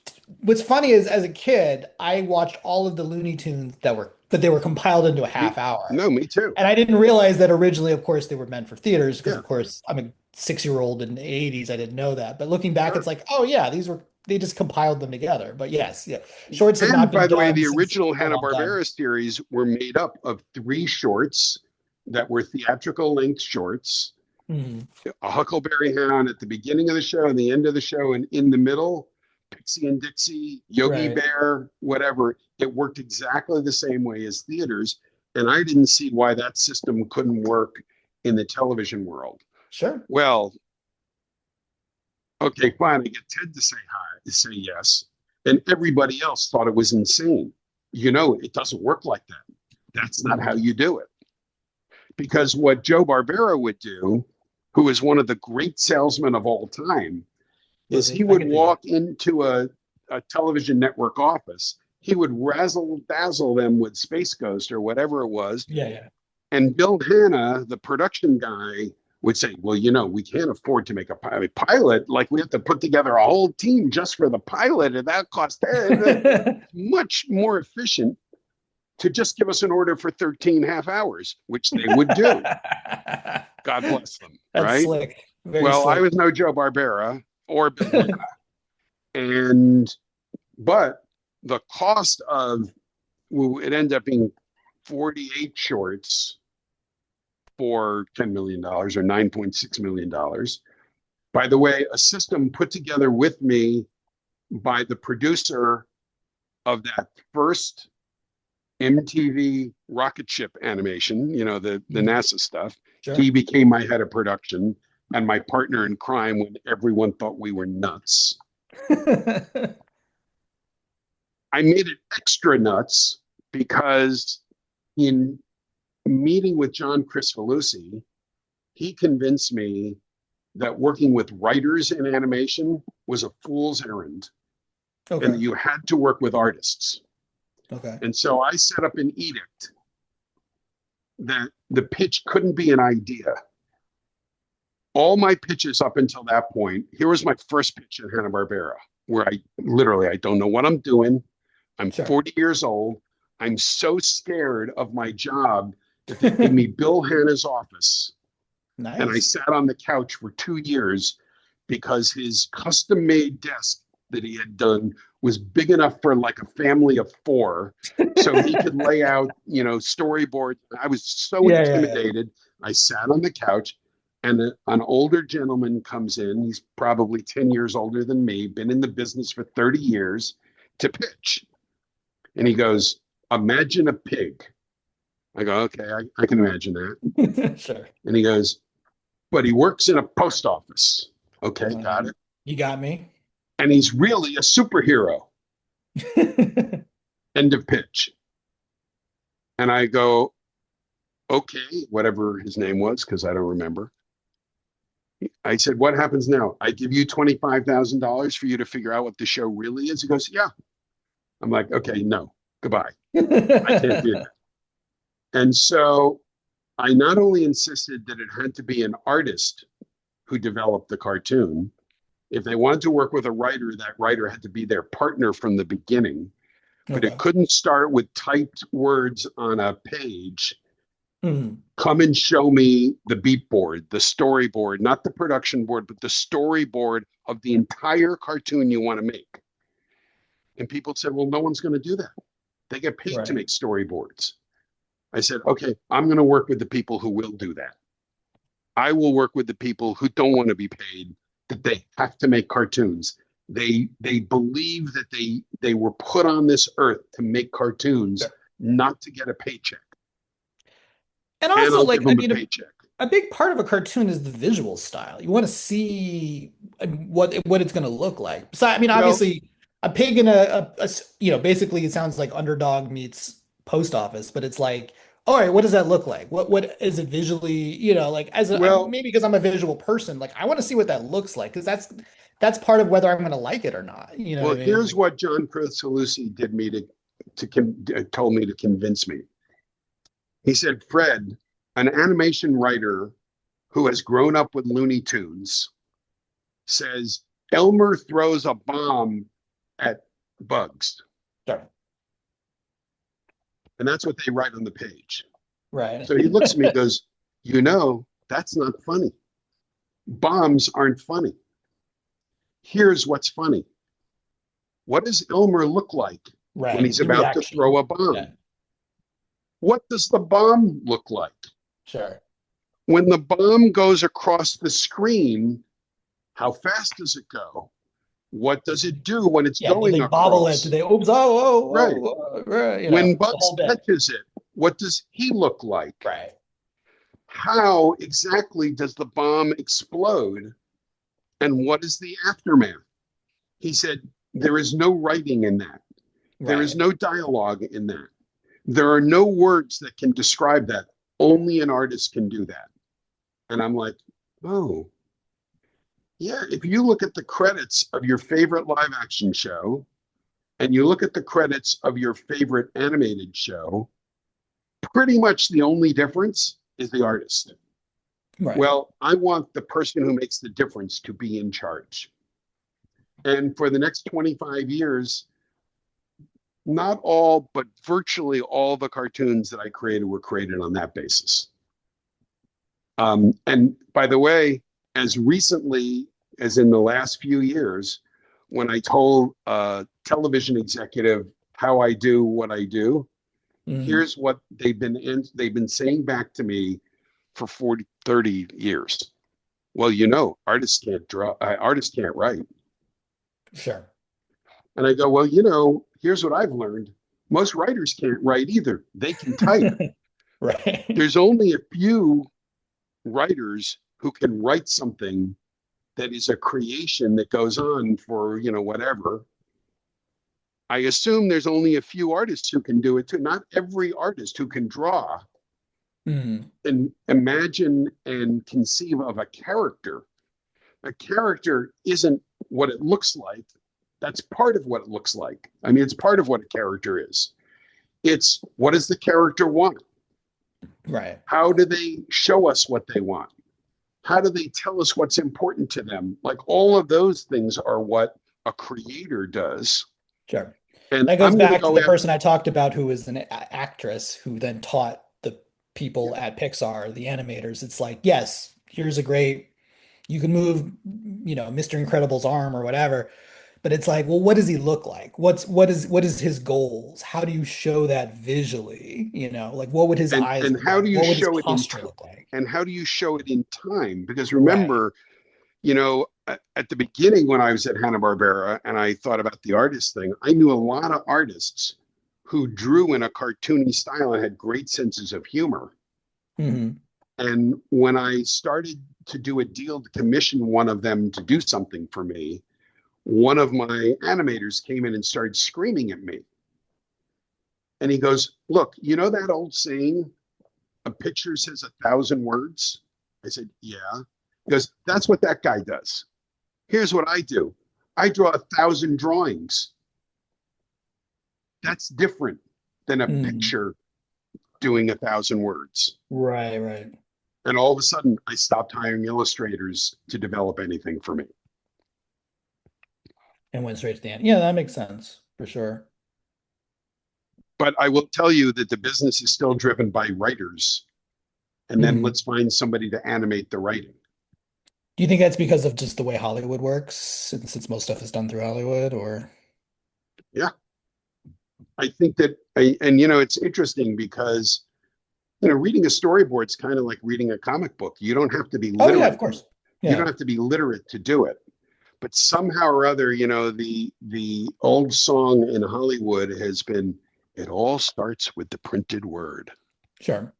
what's funny is as a kid, I watched all of the Looney Tunes that they were compiled into a me, half hour. no, me too. And I didn't realize that originally, of course, they were meant for theaters because, Yeah, of course, I'm a 6-year-old in the 80s. I didn't know that. But looking back, sure. it's like, oh, yeah, they just compiled them together. But yes, yeah, shorts had not And been by the way, done the since original a long time. Hanna-Barbera series were made up of 3 shorts that were theatrical length shorts, Mhm. a Huckleberry Hound at the beginning of the show and the end of the show, and in the middle, Pixie and Dixie, Yogi Right. Bear, whatever. It worked exactly the same way as theaters. And I didn't see why that system couldn't work in the television world. Sure. Well, okay, fine. I get Ted to say hi, to say yes. And everybody else thought it was insane. It doesn't work like that. That's not how Mhm. you do it. Because what Joe Barbera would do, who is one of the great salesmen of all time, Was is he he? I would can do that. walk into a television network office. He would razzle dazzle them with Space Ghost or whatever it was. Yeah, yeah. And Bill Hanna, the production guy, would say, well, we can't afford to make a pilot. Like, we have to put together a whole team just for the pilot. And that costs much more efficient to just give us an order for 13 half hours, which they would do. God bless them. That's Right. slick. Very Well, I slick. was no Joe Barbera or Bill Hanna. But the cost of it ended up being 48 shorts for $10 million or $9.6 million. By the way, a system put together with me by the producer of that first MTV rocket ship animation, the Mhm. NASA stuff. He Sure. became my head of production and my partner in crime when everyone thought we were nuts. I made it extra nuts because in meeting with John Crispolucci, he convinced me that working with writers in animation was a fool's errand and that Okay. you had to work with artists. Okay. And so I set up an edict that the pitch couldn't be an idea. All my pitches up until that point, here was my first pitch at Hanna-Barbera, where I don't know what I'm doing. I'm Sure. 40 years old. I'm so scared of my job that they gave me Bill Hanna's office. And I Nice. sat on the couch for 2 years because his custom made desk that he had done was big enough for like a family of 4. So he could lay out, storyboards. I was so Yeah, yeah, yeah. intimidated. I sat on the couch and an older gentleman comes in. He's probably 10 years older than me, been in the business for 30 years to pitch. And he goes, imagine a pig. I go, okay, I can imagine that. Sure. And he goes, but he works in a post office. Okay, got it. You got me. And he's really a superhero. End of pitch. And I go, okay, whatever his name was, because I don't remember. I said, what happens now? I give you $25,000 for you to figure out what the show really is. He goes, yeah. I'm like, okay, no, goodbye. I can't do that. And so I not only insisted that it had to be an artist who developed the cartoon. If they wanted to work with a writer, that writer had to be their partner from the beginning. But it Okay. couldn't start with typed words on a page. Mhm. Come and show me the beat board, the storyboard, not the production board, but the storyboard of the entire cartoon you want to make. And people said, well, no one's going to do that. They get paid to Right. make storyboards. I said, okay, I'm going to work with the people who will do that. I will work with the people who don't want to be paid, that they have to make cartoons. They believe that they were put on this earth to make cartoons, Sure. not to get a paycheck. And And also, I'll like, give I them a mean, paycheck. a big part of a cartoon is the visual style. You want to see what it's going to look like. So, I mean, Well, obviously, a pig in basically it sounds like Underdog meets Post Office, but it's like, all right, what does that look like? What is it visually? Like as well, maybe because I'm a visual person, like I want to see what that looks like because that's part of whether I'm going to like it or not. You know what well. I mean? Here's Like, what John Kricfalusi did me told me to convince me. He said, Fred, an animation writer who has grown up with Looney Tunes, says Elmer throws a bomb at bugs. sure, And that's what they write on the page. right, So he looks at me and goes, that's not funny. Bombs aren't funny. Here's what's funny. What does Elmer look like when right. he's The about to throw reaction, a yeah, bomb? What does the bomb look like? sure. When the bomb goes across the screen, how fast does it go? What does it do when it's Yeah, do going they bobble it? Do across? they oops, oh, Right. right, When the Bugs whole bit. catches it, what does he look like? Right, How exactly does the bomb explode? And what is the aftermath? He said, there is no writing in that. There is right. no dialogue in that. There are no words that can describe that. Only an artist can do that. And I'm like, oh, yeah. If you look at the credits of your favorite live action show and you look at the credits of your favorite animated show, pretty much the only difference is the artist. Right. Well, I want the person who makes the difference to be in charge. And for the next 25 years, not all, but virtually all the cartoons that I created were created on that basis. And by the way, as recently as in the last few years, when I told a television executive how I do what I do, Mhm. here's what they've been saying back to me for 40, 30 years. Well, artists can't draw, artists can't write. Sure. And I go, well, here's what I've learned. Most writers can't write either. They can type. Right. There's only a few writers who can write something that is a creation that goes on for, whatever. I assume there's only a few artists who can do it too. Not every artist who can draw Mhm. and imagine and conceive of a character. A character isn't what it looks like. That's part of what it looks like. I mean, it's part of what a character is. It's what does the character want? Right. How do they show us what they want? How do they tell us what's important to them? Like all of those things are what a creator does. Sure. And That goes I'm going to back to go the after, person I talked about who was an actress who then taught the yeah. people at Pixar, the animators. It's like, yes, here's a great, you can move, Mr. Incredible's arm or whatever. But it's like, well, what does he look like? What is his goals? How do you show that visually? Like what would his eyes And look how like? do you What would his show it posture look like? and how do you show it in time? Because Right. remember, at the beginning when I was at Hanna-Barbera and I thought about the artist thing, I knew a lot of artists who drew in a cartoony style and had great senses of humor. Hmm. And when I started to do a deal to commission one of them to do something for me, one of my animators came in and started screaming at me. And he goes, look, you know that old saying, a picture says 1,000 words? I said, yeah. He goes, that's what that guy does. Here's what I do. I draw 1,000 drawings. That's different than a Hmm. picture doing 1,000 words. Right, right. And all of a sudden, I stopped hiring illustrators to develop anything for me. And went straight to the end. Yeah, that makes sense for sure. But I will tell you that the business is still driven by writers. And then Mhm. let's find somebody to animate the writing. Do you think that's because of just the way Hollywood works, since most stuff is done through Hollywood, or? Yeah, I think that, and it's interesting because reading a storyboard's kind of like reading a comic book. You don't have to be Oh yeah, literate. of course. You don't Yeah. have to be literate to do it. But somehow or other, the old song in Hollywood has been, it all starts with the printed word. Sure.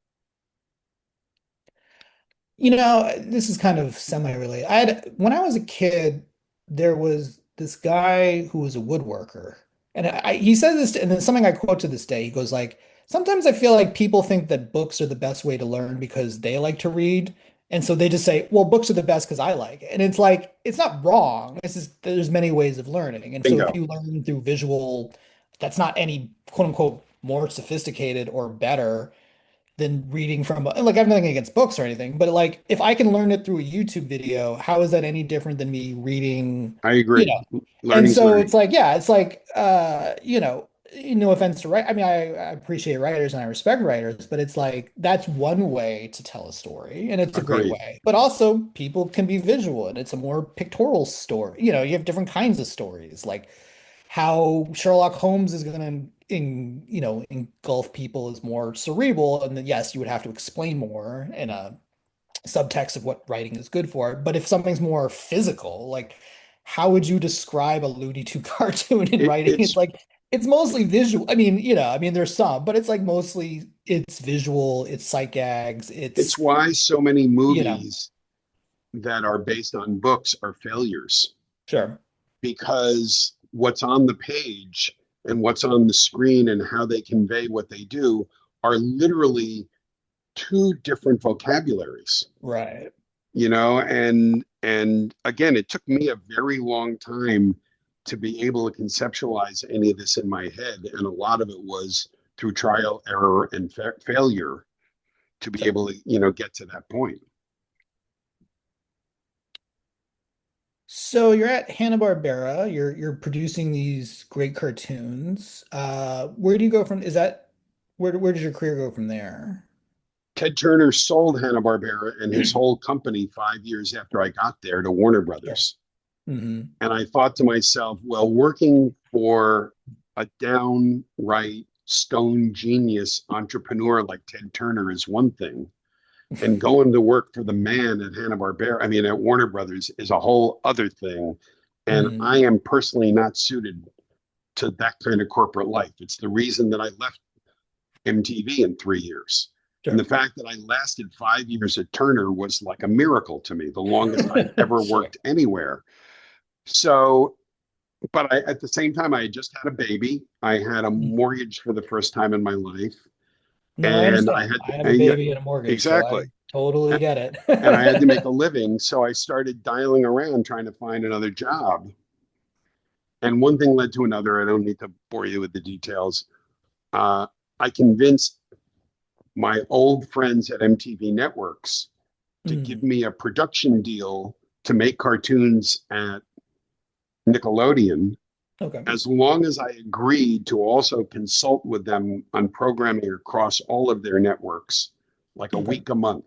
This is kind of semi-related. When I was a kid, there was this guy who was a woodworker. And he said this, and it's something I quote to this day. He goes like, sometimes I feel like people think that books are the best way to learn because they like to read. And so they just say, well, books are the best because I like it. And it's like, it's not wrong. It's just there's many ways of learning. And so if Bingo. you learn through visual, that's not any quote unquote more sophisticated or better than reading from like I have nothing against books or anything, but like if I can learn it through a YouTube video, how is that any different than me reading, I you agree. know? And Learning's so learning. it's like, yeah, it's like no offense to write. I mean, I appreciate writers and I respect writers, but it's like that's one way to tell a story, and it's a great Agreed. way. But also people can be visual and it's a more pictorial story. You have different kinds of stories. Like how Sherlock Holmes is going to engulf people is more cerebral, and then yes, you would have to explain more in a subtext of what writing is good for. But if something's more physical, like how would you describe a Looney Tune cartoon in It, writing? It's it's like it's mostly visual. I mean, there's some, but it's like mostly it's visual, it's sight gags, it's it's why so many you know, movies that are based on books are failures, sure, because what's on the page and what's on the screen and how they convey what they do are literally two different vocabularies. right, And again, it took me a very long time to be able to conceptualize any of this in my head, and a lot of it was through trial, error, and failure to be sure. able to get to that point. So you're at Hanna-Barbera, you're producing these great cartoons. Where do you go from, is that where does your career go from there? Ted Turner sold Hanna-Barbera and his whole company 5 years after I got there to Warner Sure. Brothers. Hmm. And I thought to myself, well, working for a downright stone genius entrepreneur like Ted Turner is one thing, and going to work for the man at Hanna-Barbera, I mean, at Warner Brothers, is a whole other thing. And Hmm. I am personally not suited to that kind of corporate life. It's the reason that I left MTV in 3 years. And the Sure. fact that I lasted 5 years at Turner was like a miracle to me, the longest I'd ever Sure. worked anywhere. So, but at the same time, I had just had a baby. I had a mortgage for the first time in my life. No, I And I understand. had, I have a and, baby and a mortgage, so exactly. I totally get And I had to make it. a living. So I started dialing around trying to find another job. And one thing led to another. I don't need to bore you with the details. Uh, I convinced my old friends at MTV Networks to give Mm, me a production deal to make cartoons at Nickelodeon, okay. as long as I agreed to also consult with them on programming across all of their networks, like a Okay. week a month.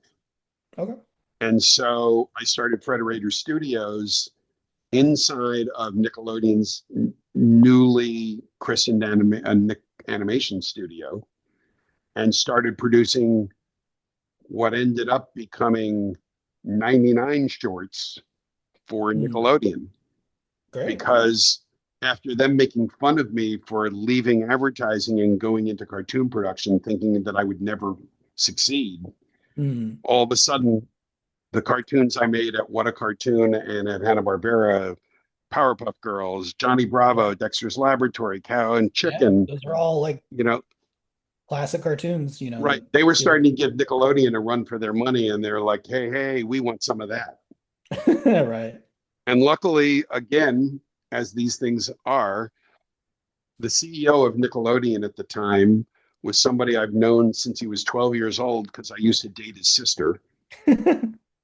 Okay. And so I started Frederator Studios inside of Nickelodeon's newly christened animation studio, and started producing what ended up becoming 99 shorts for Mm, Nickelodeon, great. because after them making fun of me for leaving advertising and going into cartoon production, thinking that I would never succeed, Mm, all of a sudden, the cartoons I made at What a Cartoon and at Hanna-Barbera, Powerpuff Girls, Johnny yeah. Bravo, Dexter's Laboratory, Cow and Yeah. Chicken, Those are all like you know, classic cartoons, right. that They were people starting to give Nickelodeon a run for their money, and they're like, hey, hey, we want some of that. right. And luckily, again, as these things are, the CEO of Nickelodeon at the time was somebody I've known since he was 12 years old, because I used to date his sister.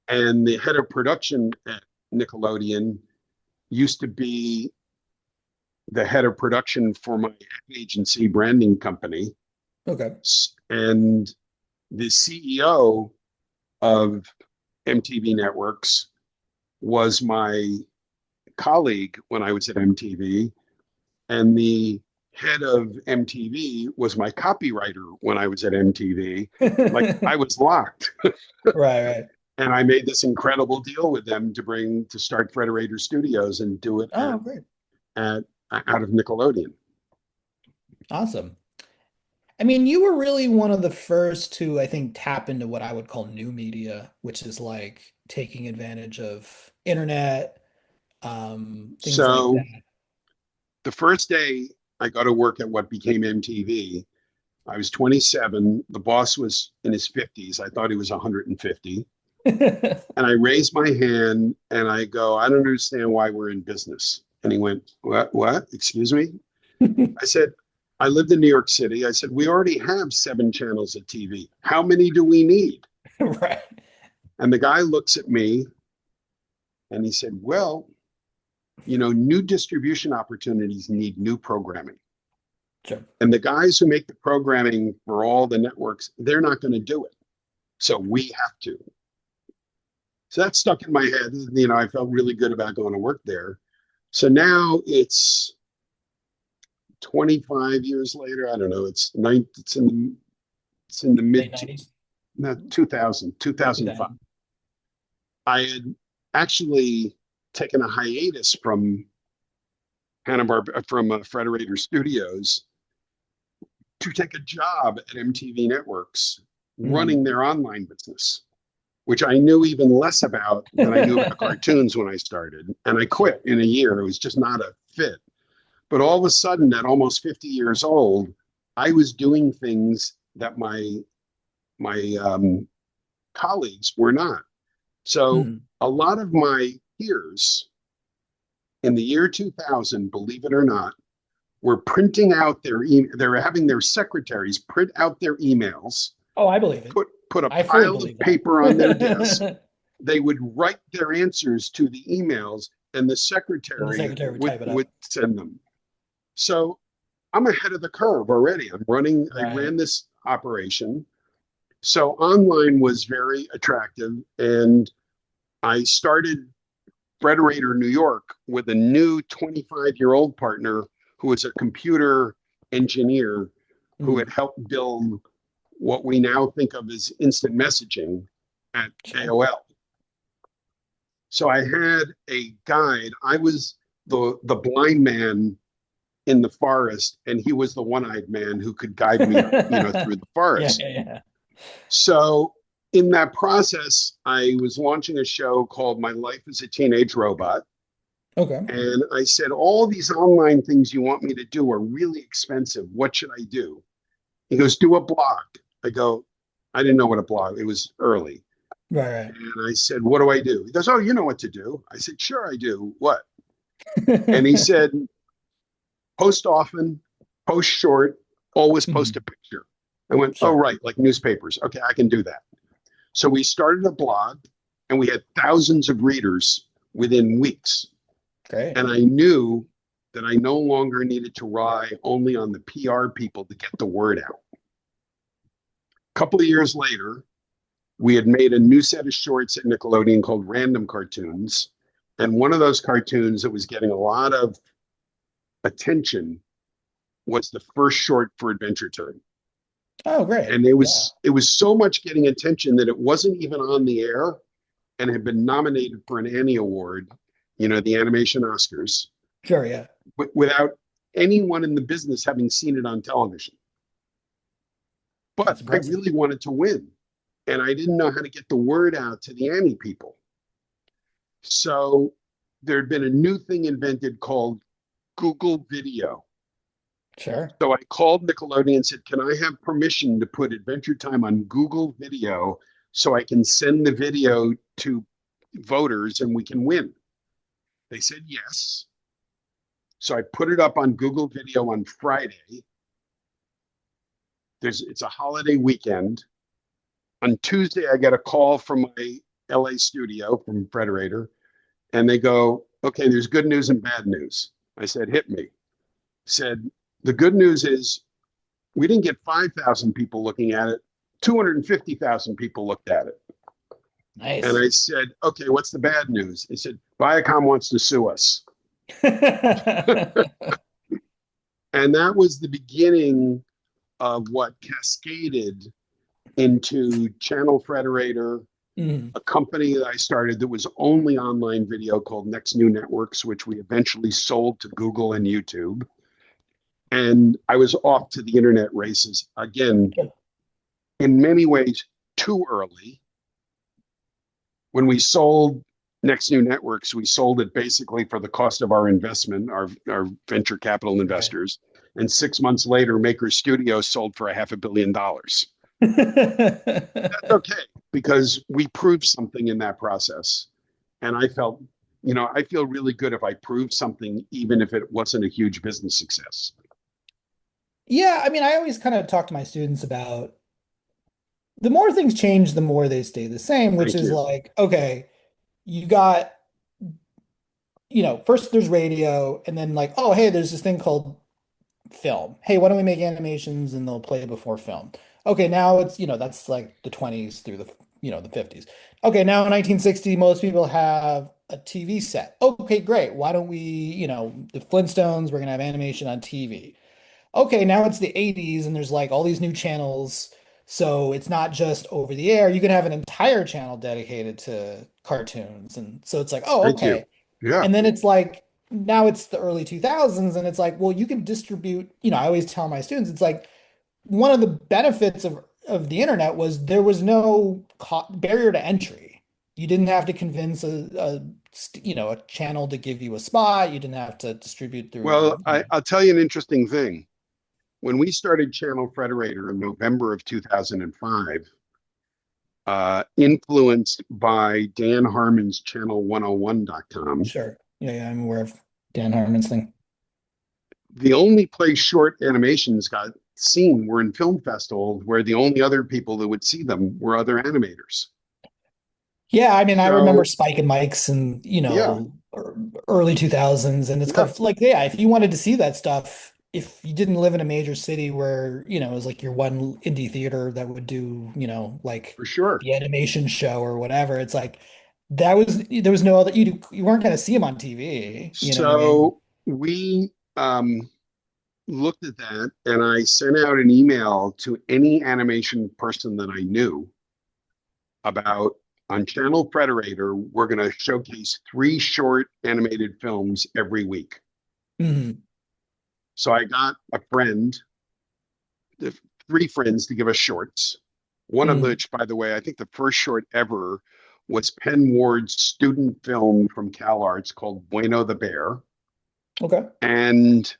And the head of production at Nickelodeon used to be the head of production for my agency branding company. Okay. And the CEO of MTV Networks was my colleague when I was at MTV. And the head of MTV was my copywriter when I was at MTV. Like I was locked. Right, right. And I made this incredible deal with them to start Frederator Studios and do it Oh, great. at out of Nickelodeon. Awesome. I mean, you were really one of the first to, I think, tap into what I would call new media, which is like taking advantage of internet, things like So that. the first day I got to work at what became MTV, I was 27. The boss was in his 50s. I thought he was 150. And I raised my hand and I go, I don't understand why we're in business. And he went, What? What? Excuse me? I said, I lived in New York City. I said, we already have 7 channels of TV. How many do we need? Right. And the guy looks at me and he said, well, new distribution opportunities need new programming. Sure. And the guys who make the programming for all the networks, they're not going to do it. So we have to. So that stuck in my head. I felt really good about going to work there. So now it's 25 years later. I don't know. It's in the Late mid 90s. no, 2005. I had actually taken a hiatus from Hanna-Barbera from Frederator Studios to take a job at MTV Networks Mm. running their online business, which I knew even less about than I knew about cartoons when I started. And I quit in a year. It was just not a fit. But all of a sudden, at almost 50 years old, I was doing things that my colleagues were not. So Mm. a lot of my peers in the year 2000, believe it or not, were printing out they were having their secretaries print out their emails, Oh, I believe it. put a I fully pile of believe paper on their desk. that. They would write their answers to the emails, and the And the secretary secretary would type it would up. send them. So I'm ahead of the curve already. I Right. ran this operation. So online was very attractive. And I started Frederator New York with a new 25-year-old partner who was a computer engineer who had Mm. helped build what we now think of as instant messaging at Sure. AOL. So I had a guide. I was the blind man in the forest, and he was the one-eyed man who could guide me, through the Yeah, forest. yeah, yeah. So in that process, I was launching a show called My Life as a Teenage Robot. Okay. And I said, all these online things you want me to do are really expensive. What should I do? He goes, do a blog. I go, I didn't know what a blog, it was early. Right, And I said, what do I do? He goes, oh, you know what to do. I said, sure, I do. What? And he right. said, post often, post short, always post a Mhm. picture. I went, oh, Sure. right, like newspapers. Okay, I can do that. So we started a blog and we had thousands of readers within weeks. Great. And I knew that I no longer needed to rely only on the PR people to get the word out. A couple of years later, we had made a new set of shorts at Nickelodeon called Random Cartoons. And one of those cartoons that was getting a lot of attention was the first short for Adventure Time. Oh, great. And it Yeah. was it was so much getting attention that it wasn't even on the air and had been nominated for an Annie Award, the animation Oscars, Sure, yeah. without anyone in the business having seen it on television. That's But I impressive. really wanted to win, and I didn't know how to get the word out to the Annie people. So there had been a new thing invented called Google Video. Sure. So I called Nickelodeon and said, can I have permission to put Adventure Time on Google Video so I can send the video to voters and we can win? They said yes. So I put it up on Google Video on Friday. It's a holiday weekend. On Tuesday, I get a call from my LA studio from Frederator, and they go, okay, there's good news and bad news. I said, hit me. Said, the good news is we didn't get 5,000 people looking at it. 250,000 people looked at it. And Nice. I said, okay, what's the bad news? They said, Viacom wants to sue us. And that was the beginning of what cascaded into Channel Frederator, Mhm. a company that I started that was only online video called Next New Networks, which we eventually sold to Google and YouTube. And I was off to the internet races again, in many ways, too early. When we sold Next New Networks, we sold it basically for the cost of our investment, our venture capital Right. investors. And 6 months later, Maker Studios sold for $500 million. That's okay because we proved something in that process. And I felt, I feel really good if I proved something, even if it wasn't a huge business success. Yeah, I mean, I always kind of talk to my students about the more things change, the more they stay the same, which Thank is you. like, okay, you got, first there's radio, and then like, oh, hey, there's this thing called film. Hey, why don't we make animations and they'll play before film? Okay, now it's, that's like the 20s through the 50s. Okay, now in 1960, most people have a TV set. Okay, great. Why don't we, the Flintstones, we're gonna have animation on TV. Okay, now it's the 80s and there's like all these new channels. So it's not just over the air. You can have an entire channel dedicated to cartoons. And so it's like, oh, Thank you. okay. Yeah. And then it's like, now it's the early 2000s and it's like, well, you can distribute, I always tell my students, it's like one of the benefits of the internet was there was no barrier to entry. You didn't have to convince a channel to give you a spot. You didn't have to distribute Well, through, I'll tell you an interesting thing. When we started Channel Frederator in November of 2005, influenced by Dan Harmon's channel101.com, Sure. Yeah, yeah, I'm aware of Dan Harmon's thing. the only place short animations got seen were in film festivals where the only other people that would see them were other animators. Yeah, I mean, I remember So, Spike and Mike's and, yeah, early 2000s. And it's yeah, called, like, yeah, if you wanted to see that stuff, if you didn't live in a major city where, it was like your one indie theater that would do, like for sure. the animation show or whatever, it's like there was no other, you weren't going to see them on TV. You know what I mean? So we looked at that and I sent out an email to any animation person that I knew about on Channel Frederator, we're going to showcase 3 short animated films every week. Hmm. So I got a friend, 3 friends to give us shorts. One of Hmm. which, by the way, I think the first short ever was Penn Ward's student film from Cal Arts called Bueno the Bear. Okay. And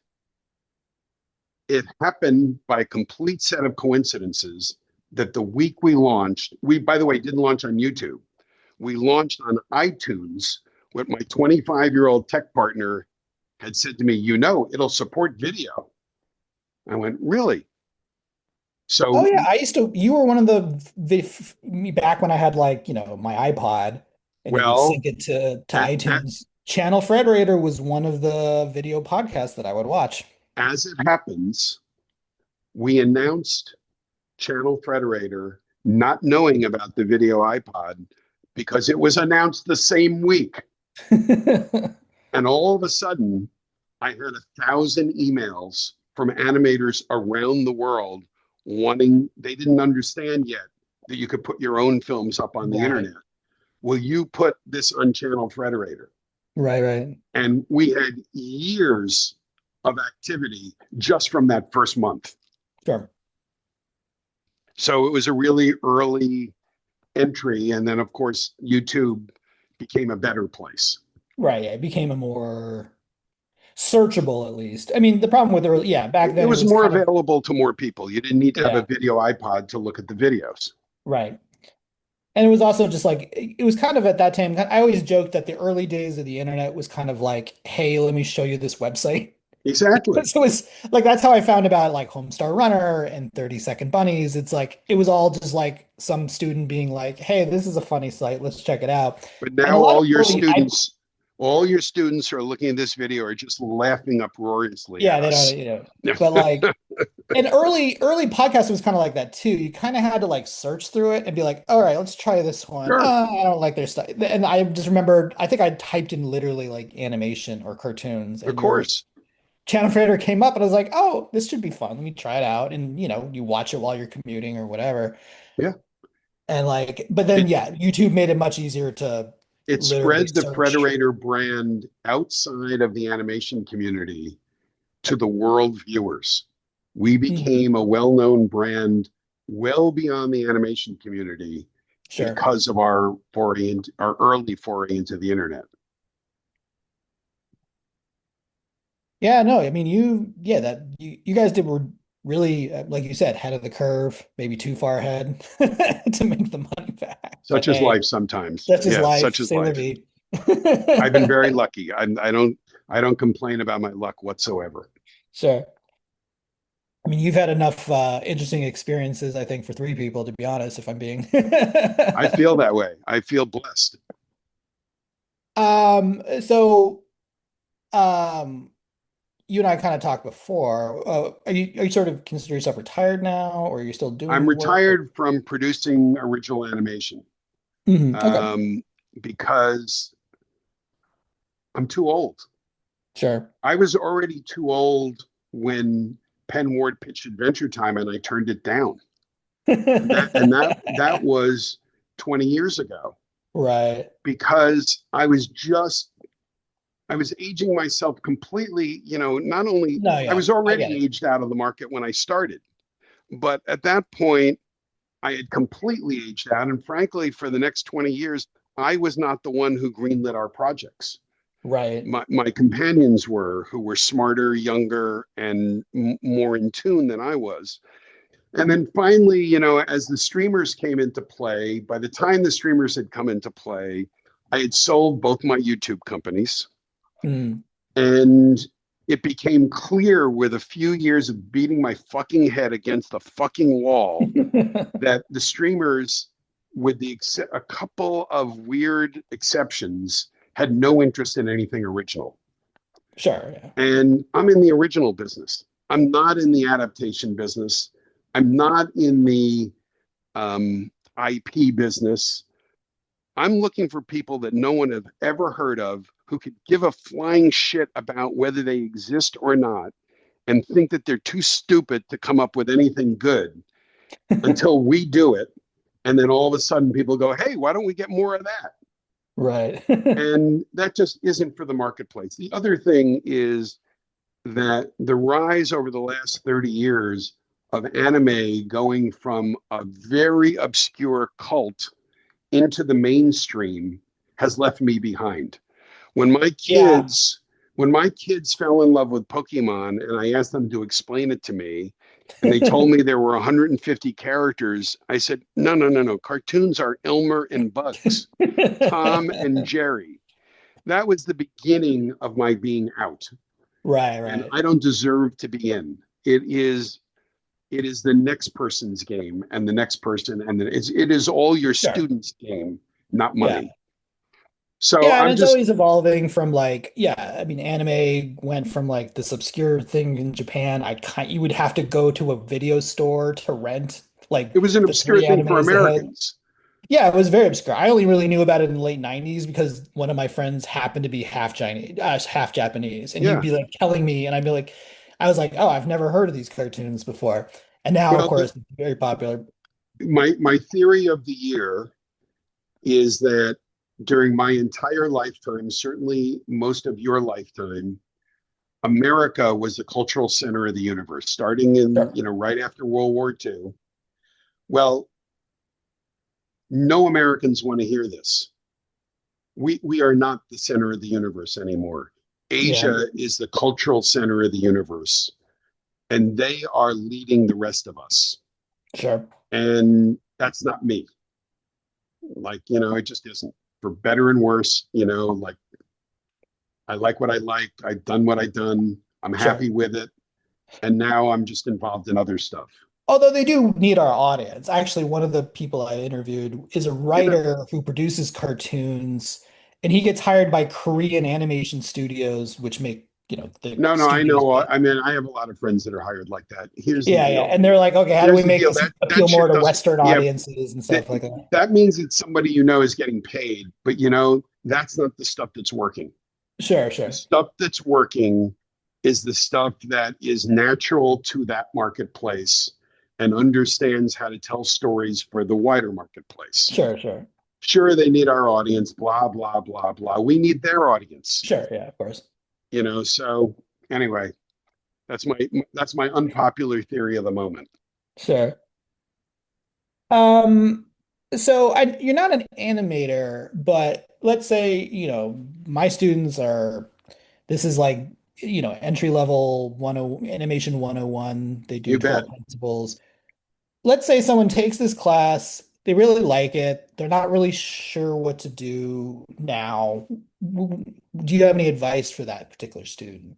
it happened by a complete set of coincidences that the week we launched, we, by the way, didn't launch on YouTube. We launched on iTunes. What my 25-year-old tech partner had said to me, it'll support video. I went, really? Oh So, yeah, you were one of me back when I had like, my iPod and you could well, sync it to a- a- iTunes. Channel Frederator was one of the video podcasts that I would watch. as it happens, we announced Channel Frederator not knowing about the video iPod because it was announced the same week. And all of a sudden, I had 1,000 emails from animators around the world wanting, they didn't understand yet that you could put your own films up on the Right, internet. Will you put this on Channel Frederator? right, right. And we had years of activity just from that first month. Sure. So it was a really early entry. And then, of course, YouTube became a better place. Right, yeah, it became a more searchable at least. I mean, the problem with early, yeah, back It then it was was more kind of, available to more people. You didn't need to have a yeah, video iPod to look at the videos. right. And it was also just like it was kind of at that time. I always joked that the early days of the internet was kind of like, hey, let me show you this website. Exactly. Because it was like that's how I found about like Homestar Runner and 30-Second Bunnies. It's like it was all just like some student being like, "Hey, this is a funny site. Let's check it out." But And a now lot of early, all your students who are looking at this video are just laughing uproariously yeah, at they don't, us. but like an early podcast was kind of like that too. You kind of had to like search through it and be like, "All right, let's try this one." Sure, I don't like their stuff. And I just remembered, I think I typed in literally like animation or cartoons, of and course. Channel Frederator came up and I was like, oh, this should be fun. Let me try it out. And you watch it while you're commuting or whatever. Yeah. And like, but then It yeah, YouTube made it much easier to it literally spread the search. Frederator brand outside of the animation community to the world viewers. We Mhm. became a well-known brand well beyond the animation community Sure. because of our early foray into the internet. Yeah, no, I mean yeah, that you guys did were really like you said, ahead of the curve, maybe too far ahead to make the money back. But Such is hey, life sometimes. such is Yeah, life, such is c'est la life. vie. I've been very lucky. I don't complain about my luck whatsoever. Sure. I mean, you've had enough interesting experiences, I think, for three people, to be honest, if I'm being. I feel that way. I feel blessed. So you and I kind of talked before. Are you sort of consider yourself retired now, or are you still I'm doing work? retired from producing original animation Okay, um, because I'm too old. sure. I was already too old when Penn Ward pitched Adventure Time, and I turned it down. And that was 20 years ago Right. because I was aging myself completely. Not only No, I yeah, was I get already it. aged out of the market when I started, but at that point, I had completely aged out. And frankly, for the next 20 years, I was not the one who greenlit our projects. Right. My companions were, who were smarter, younger, and more in tune than I was. And then finally, as the streamers came into play, by the time the streamers had come into play, I had sold both my YouTube companies. Mm. And it became clear with a few years of beating my fucking head against the fucking wall that the streamers, with a couple of weird exceptions, had no interest in anything original. Sure, yeah. And I'm in the original business. I'm not in the adaptation business. I'm not in the IP business. I'm looking for people that no one have ever heard of who could give a flying shit about whether they exist or not and think that they're too stupid to come up with anything good until we do it. And then all of a sudden people go, hey, why don't we get more of that? Right. And that just isn't for the marketplace. The other thing is that the rise over the last 30 years of anime going from a very obscure cult into the mainstream has left me behind. When my Yeah. kids when my kids fell in love with Pokemon and I asked them to explain it to me and they told me there were 150 characters, I said, no, no, no, no. Cartoons are Elmer and Bugs, Tom and Jerry. That was the beginning of my being out. Right, And right. I don't deserve to be in. It is the next person's game and the next person, and it is all your Sure. students' game, not Yeah. mine. So Yeah, and I'm it's just always evolving from like, yeah, I mean, anime went from like this obscure thing in Japan. You would have to go to a video store to rent like it was an the obscure three thing for animes they had. Americans. Yeah, it was very obscure. I only really knew about it in the late 90s because one of my friends happened to be half Chinese, half Japanese, and he'd Yeah. be like telling me, and I'd be like, I was like, oh, I've never heard of these cartoons before. And now, of Well, course, it's very popular. my theory of the year is that during my entire lifetime, certainly most of your lifetime, America was the cultural center of the universe, starting in, Sure. right after World War II. Well, no Americans want to hear this. We are not the center of the universe anymore. Yeah, Asia is the cultural center of the universe, and they are leading the rest of us. sure. And that's not me. Like, it just isn't. For better and worse, like I like what I like. I've done what I've done. I'm Sure. happy with it. And now I'm just involved in other stuff. Although they do need our audience. Actually, one of the people I interviewed is a You know, writer who produces cartoons, and he gets hired by Korean animation studios, which make, the no, no, I studios. know. I mean, I have a lot of friends that are hired like that. Here's the Yeah, yeah. deal. And they're like, okay, how do we Here's the make deal. this That appeal more shit to doesn't. Western Yeah, audiences and that stuff like that? that means it's somebody is getting paid, but that's not the stuff that's working. Sure, The sure. stuff that's working is the stuff that is natural to that marketplace and understands how to tell stories for the wider marketplace. Sure, sure. Sure, they need our audience, blah, blah, blah, blah. We need their audience, Sure, yeah, of course. so anyway, that's my unpopular theory of the moment. Sure. Um, you're not an animator, but let's say, my students are, this is like, entry level 10 animation 101. They do You 12 bet. principles. Let's say someone takes this class, they really like it, they're not really sure what to do now. Do you have any advice for that particular student?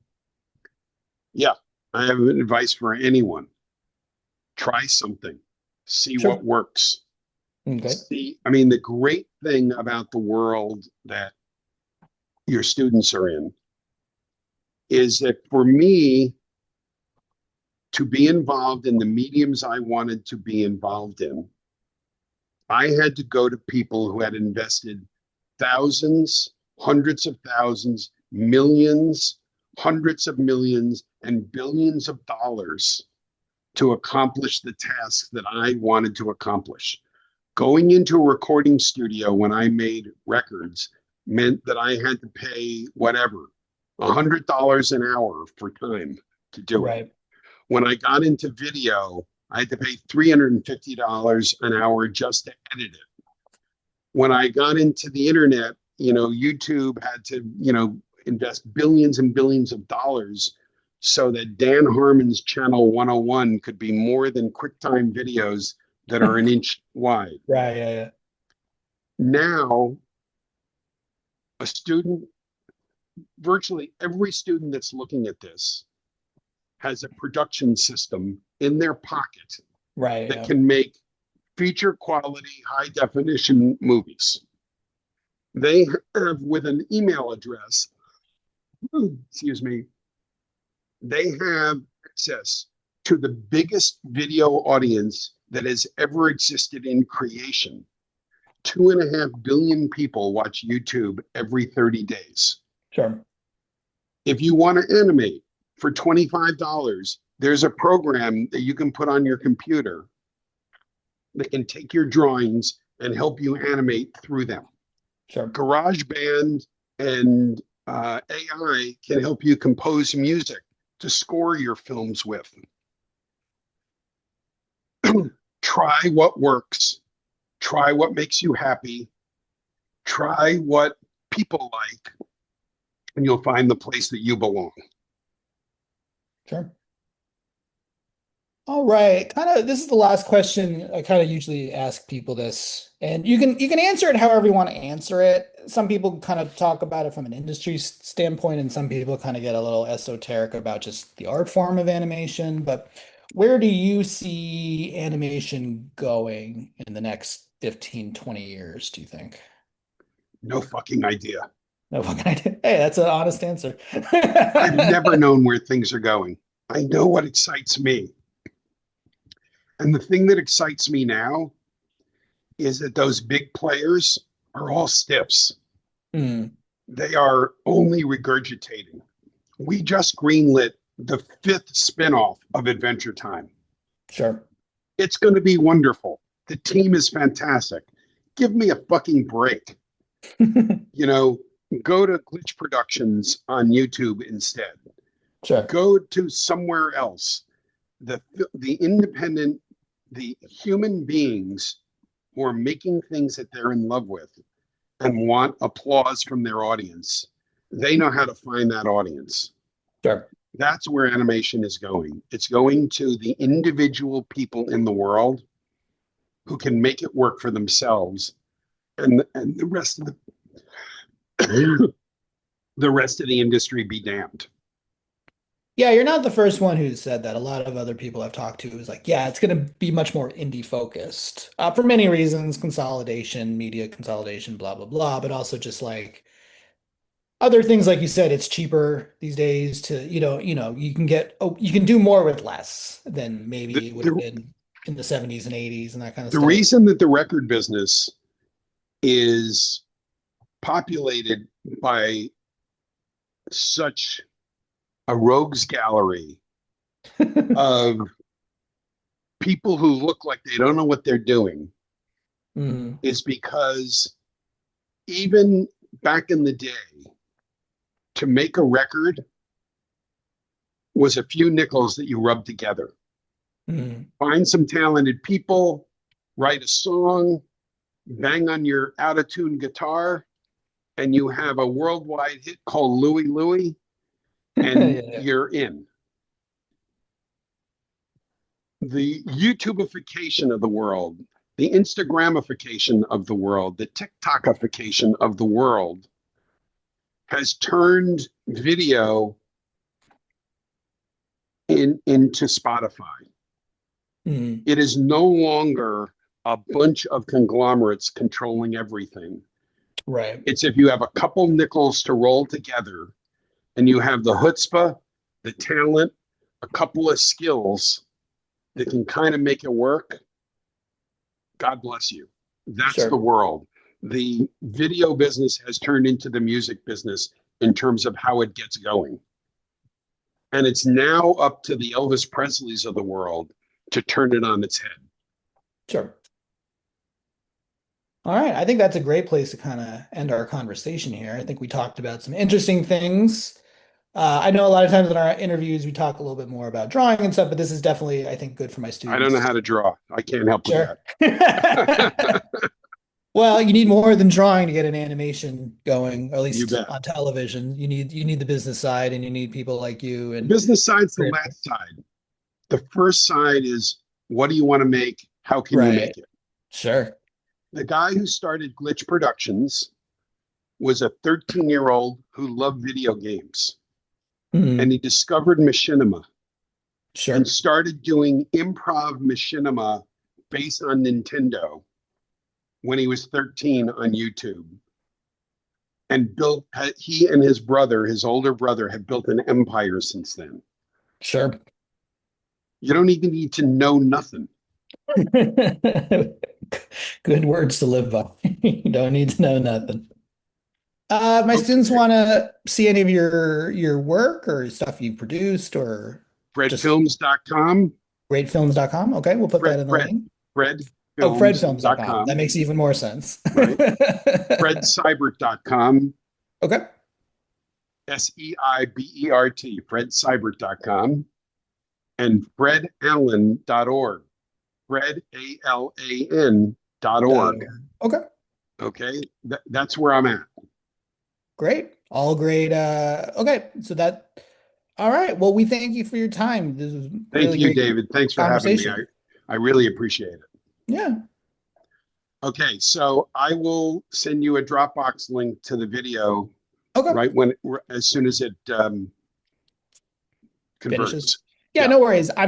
Yeah, I have advice for anyone. Try something, see Sure. what works. Okay. The great thing about the world that your students are in is that for me to be involved in the mediums I wanted to be involved in, I had to go to people who had invested thousands, hundreds of thousands, millions, hundreds of millions, and billions of dollars to accomplish the tasks that I wanted to accomplish. Going into a recording studio when I made records meant that I had to pay whatever, $100 an hour for time to do it. Right. When I got into video, I had to pay $350 an hour just to edit it. When I got into the internet, YouTube had to, invest billions and billions of dollars so that Dan Harmon's Channel 101 could be more than QuickTime videos that are an inch wide. Right, yeah, yeah. Now, a student, virtually every student that's looking at this has a production system in their pocket Right, that yeah. can make feature quality, high definition movies. They have, with an email address, excuse me, they have access to the biggest video audience that has ever existed in creation. 2.5 billion people watch YouTube every 30 days. Sure. If you want to animate for $25, there's a program that you can put on your computer that can take your drawings and help you animate through them. Sure. GarageBand and AI can help you compose music to score your films with. Try what works. Try what makes you happy. Try what people like, and you'll find the place that you belong. Sure. All right. This is the last question. I kind of usually ask people this, and you can answer it however you want to answer it. Some people kind of talk about it from an industry standpoint, and some people kind of get a little esoteric about just the art form of animation. But where do you see animation going in the next 15, 20 years, do you think? No fucking idea. No fucking idea. Hey, that's an honest answer. I've never known where things are going. I know what excites me. And the thing that excites me now is that those big players are all stiffs. Hmm. They are only regurgitating. We just greenlit the 5th spinoff of Adventure Time. Sure. It's going to be wonderful. The team is fantastic. Give me a fucking break. Go to Glitch Productions on YouTube instead. Sure. Go to somewhere else. The independent, the human beings who are making things that they're in love with and want applause from their audience, they know how to find that audience. Sure. That's where animation is going. It's going to the individual people in the world who can make it work for themselves, and the rest of the rest of the industry be damned. Yeah, you're not the first one who said that. A lot of other people I've talked to is like, yeah, it's going to be much more indie focused for many reasons, consolidation, media consolidation, blah, blah, blah, but also just like other things, like you said, it's cheaper these days to, you can do more with less than The, maybe it would have the, been in the 70s and 80s and that kind of the stuff. reason that the record business is populated by such a rogues gallery of people who look like they don't know what they're doing Mhm. is because even back in the day, to make a record was a few nickels that you rubbed together. Mhm. Find some talented people, write a song, bang on your out of tune guitar, and you have a worldwide hit called Louie Louie, and Yeah. you're in. The YouTubeification of the world, the Instagramification of the world, the TikTokification of the world has turned video into Spotify. Mhm. It is no longer a bunch of conglomerates controlling everything. Right. It's if you have a couple nickels to roll together and you have the chutzpah, the talent, a couple of skills that can kind of make it work, God bless you. That's the Sure. world. The video business has turned into the music business in terms of how it gets going. And it's now up to the Elvis Presleys of the world to turn it on its head. Sure. All right. I think that's a great place to kind of end our conversation here. I think we talked about some interesting things. I know a lot of times in our interviews we talk a little bit more about drawing and stuff, but this is definitely, I think, good for my I don't know how students. to draw. I can't help with Sure. that. Well, you need more than drawing to get an animation going, or at You least bet. on television. You need the business side and you need people like you The and business side's the last side. The first side is what do you want to make? How can you right. make it? Sure. The guy who started Glitch Productions was a 13-year-old who loved video games. And Hmm. he discovered machinima and Sure. started doing improv machinima based on Nintendo when he was 13 on YouTube. And built, he and his brother, his older brother, have built an empire since then. Sure. You don't even need to know nothing. Good words to live by. You don't need to know nothing. My students Okay. want to see any of your work or stuff you produced or just FredFilms.com. greatfilms.com. Okay, we'll put Fred, that in the Fred, link. Oh, fredfilms.com. That FredFilms.com. makes even more sense. Right. FredSeibert.com. Okay. Seibert, FredSeibert.com. And FredAllen.org. FredAlan.org. Okay. Okay. That's where I'm at. Great. All great. Okay. All right. Well, we thank you for your time. This was Thank really you, great David. Thanks for having me. conversation. I really appreciate it. Yeah. Okay, so I will send you a Dropbox link to the video Okay. right when as soon as it Finishes. converts. Yeah, Yeah, no worries. I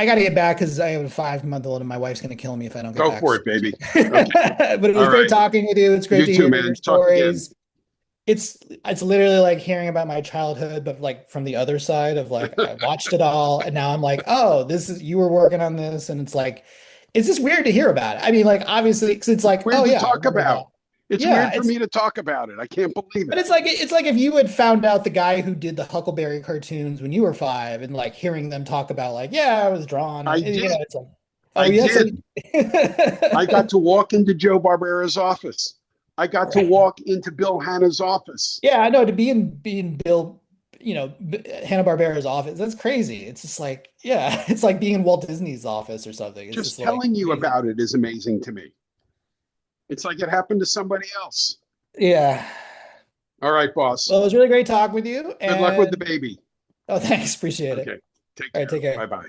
got to get back because I have a 5-month-old and my wife's going to kill me if I don't get go back. for it, baby. Okay, But it was all great right. talking with you. It's great You to too, hear your man. Talk again. stories. It's literally like hearing about my childhood, but like from the other side of like I watched it all and now I'm like, oh, this is you were working on this, and it's just weird to hear about it. I mean, like obviously, 'cause it's like, oh Weird to yeah, I talk remember about. that. It's Yeah, weird for me to talk about it. I can't believe but it. it's like if you had found out the guy who did the Huckleberry cartoons when you were 5, and like hearing them talk about like, yeah, I was drawn, I and, did. it's like, oh I yeah, so did. I got to walk into Joe Barbera's office. I got to right. walk into Bill Hanna's office. Yeah, I know to be in Bill, Hanna-Barbera's office. That's crazy. It's just like, yeah, it's like being in Walt Disney's office or something. It's Just just like telling you amazing. about it is amazing to me. It's like it happened to somebody else. Yeah. All right, boss. Well, it was really great talking with you. Good luck with the And baby. oh, thanks. Appreciate it. Okay. Take All right, take care. Bye care. bye.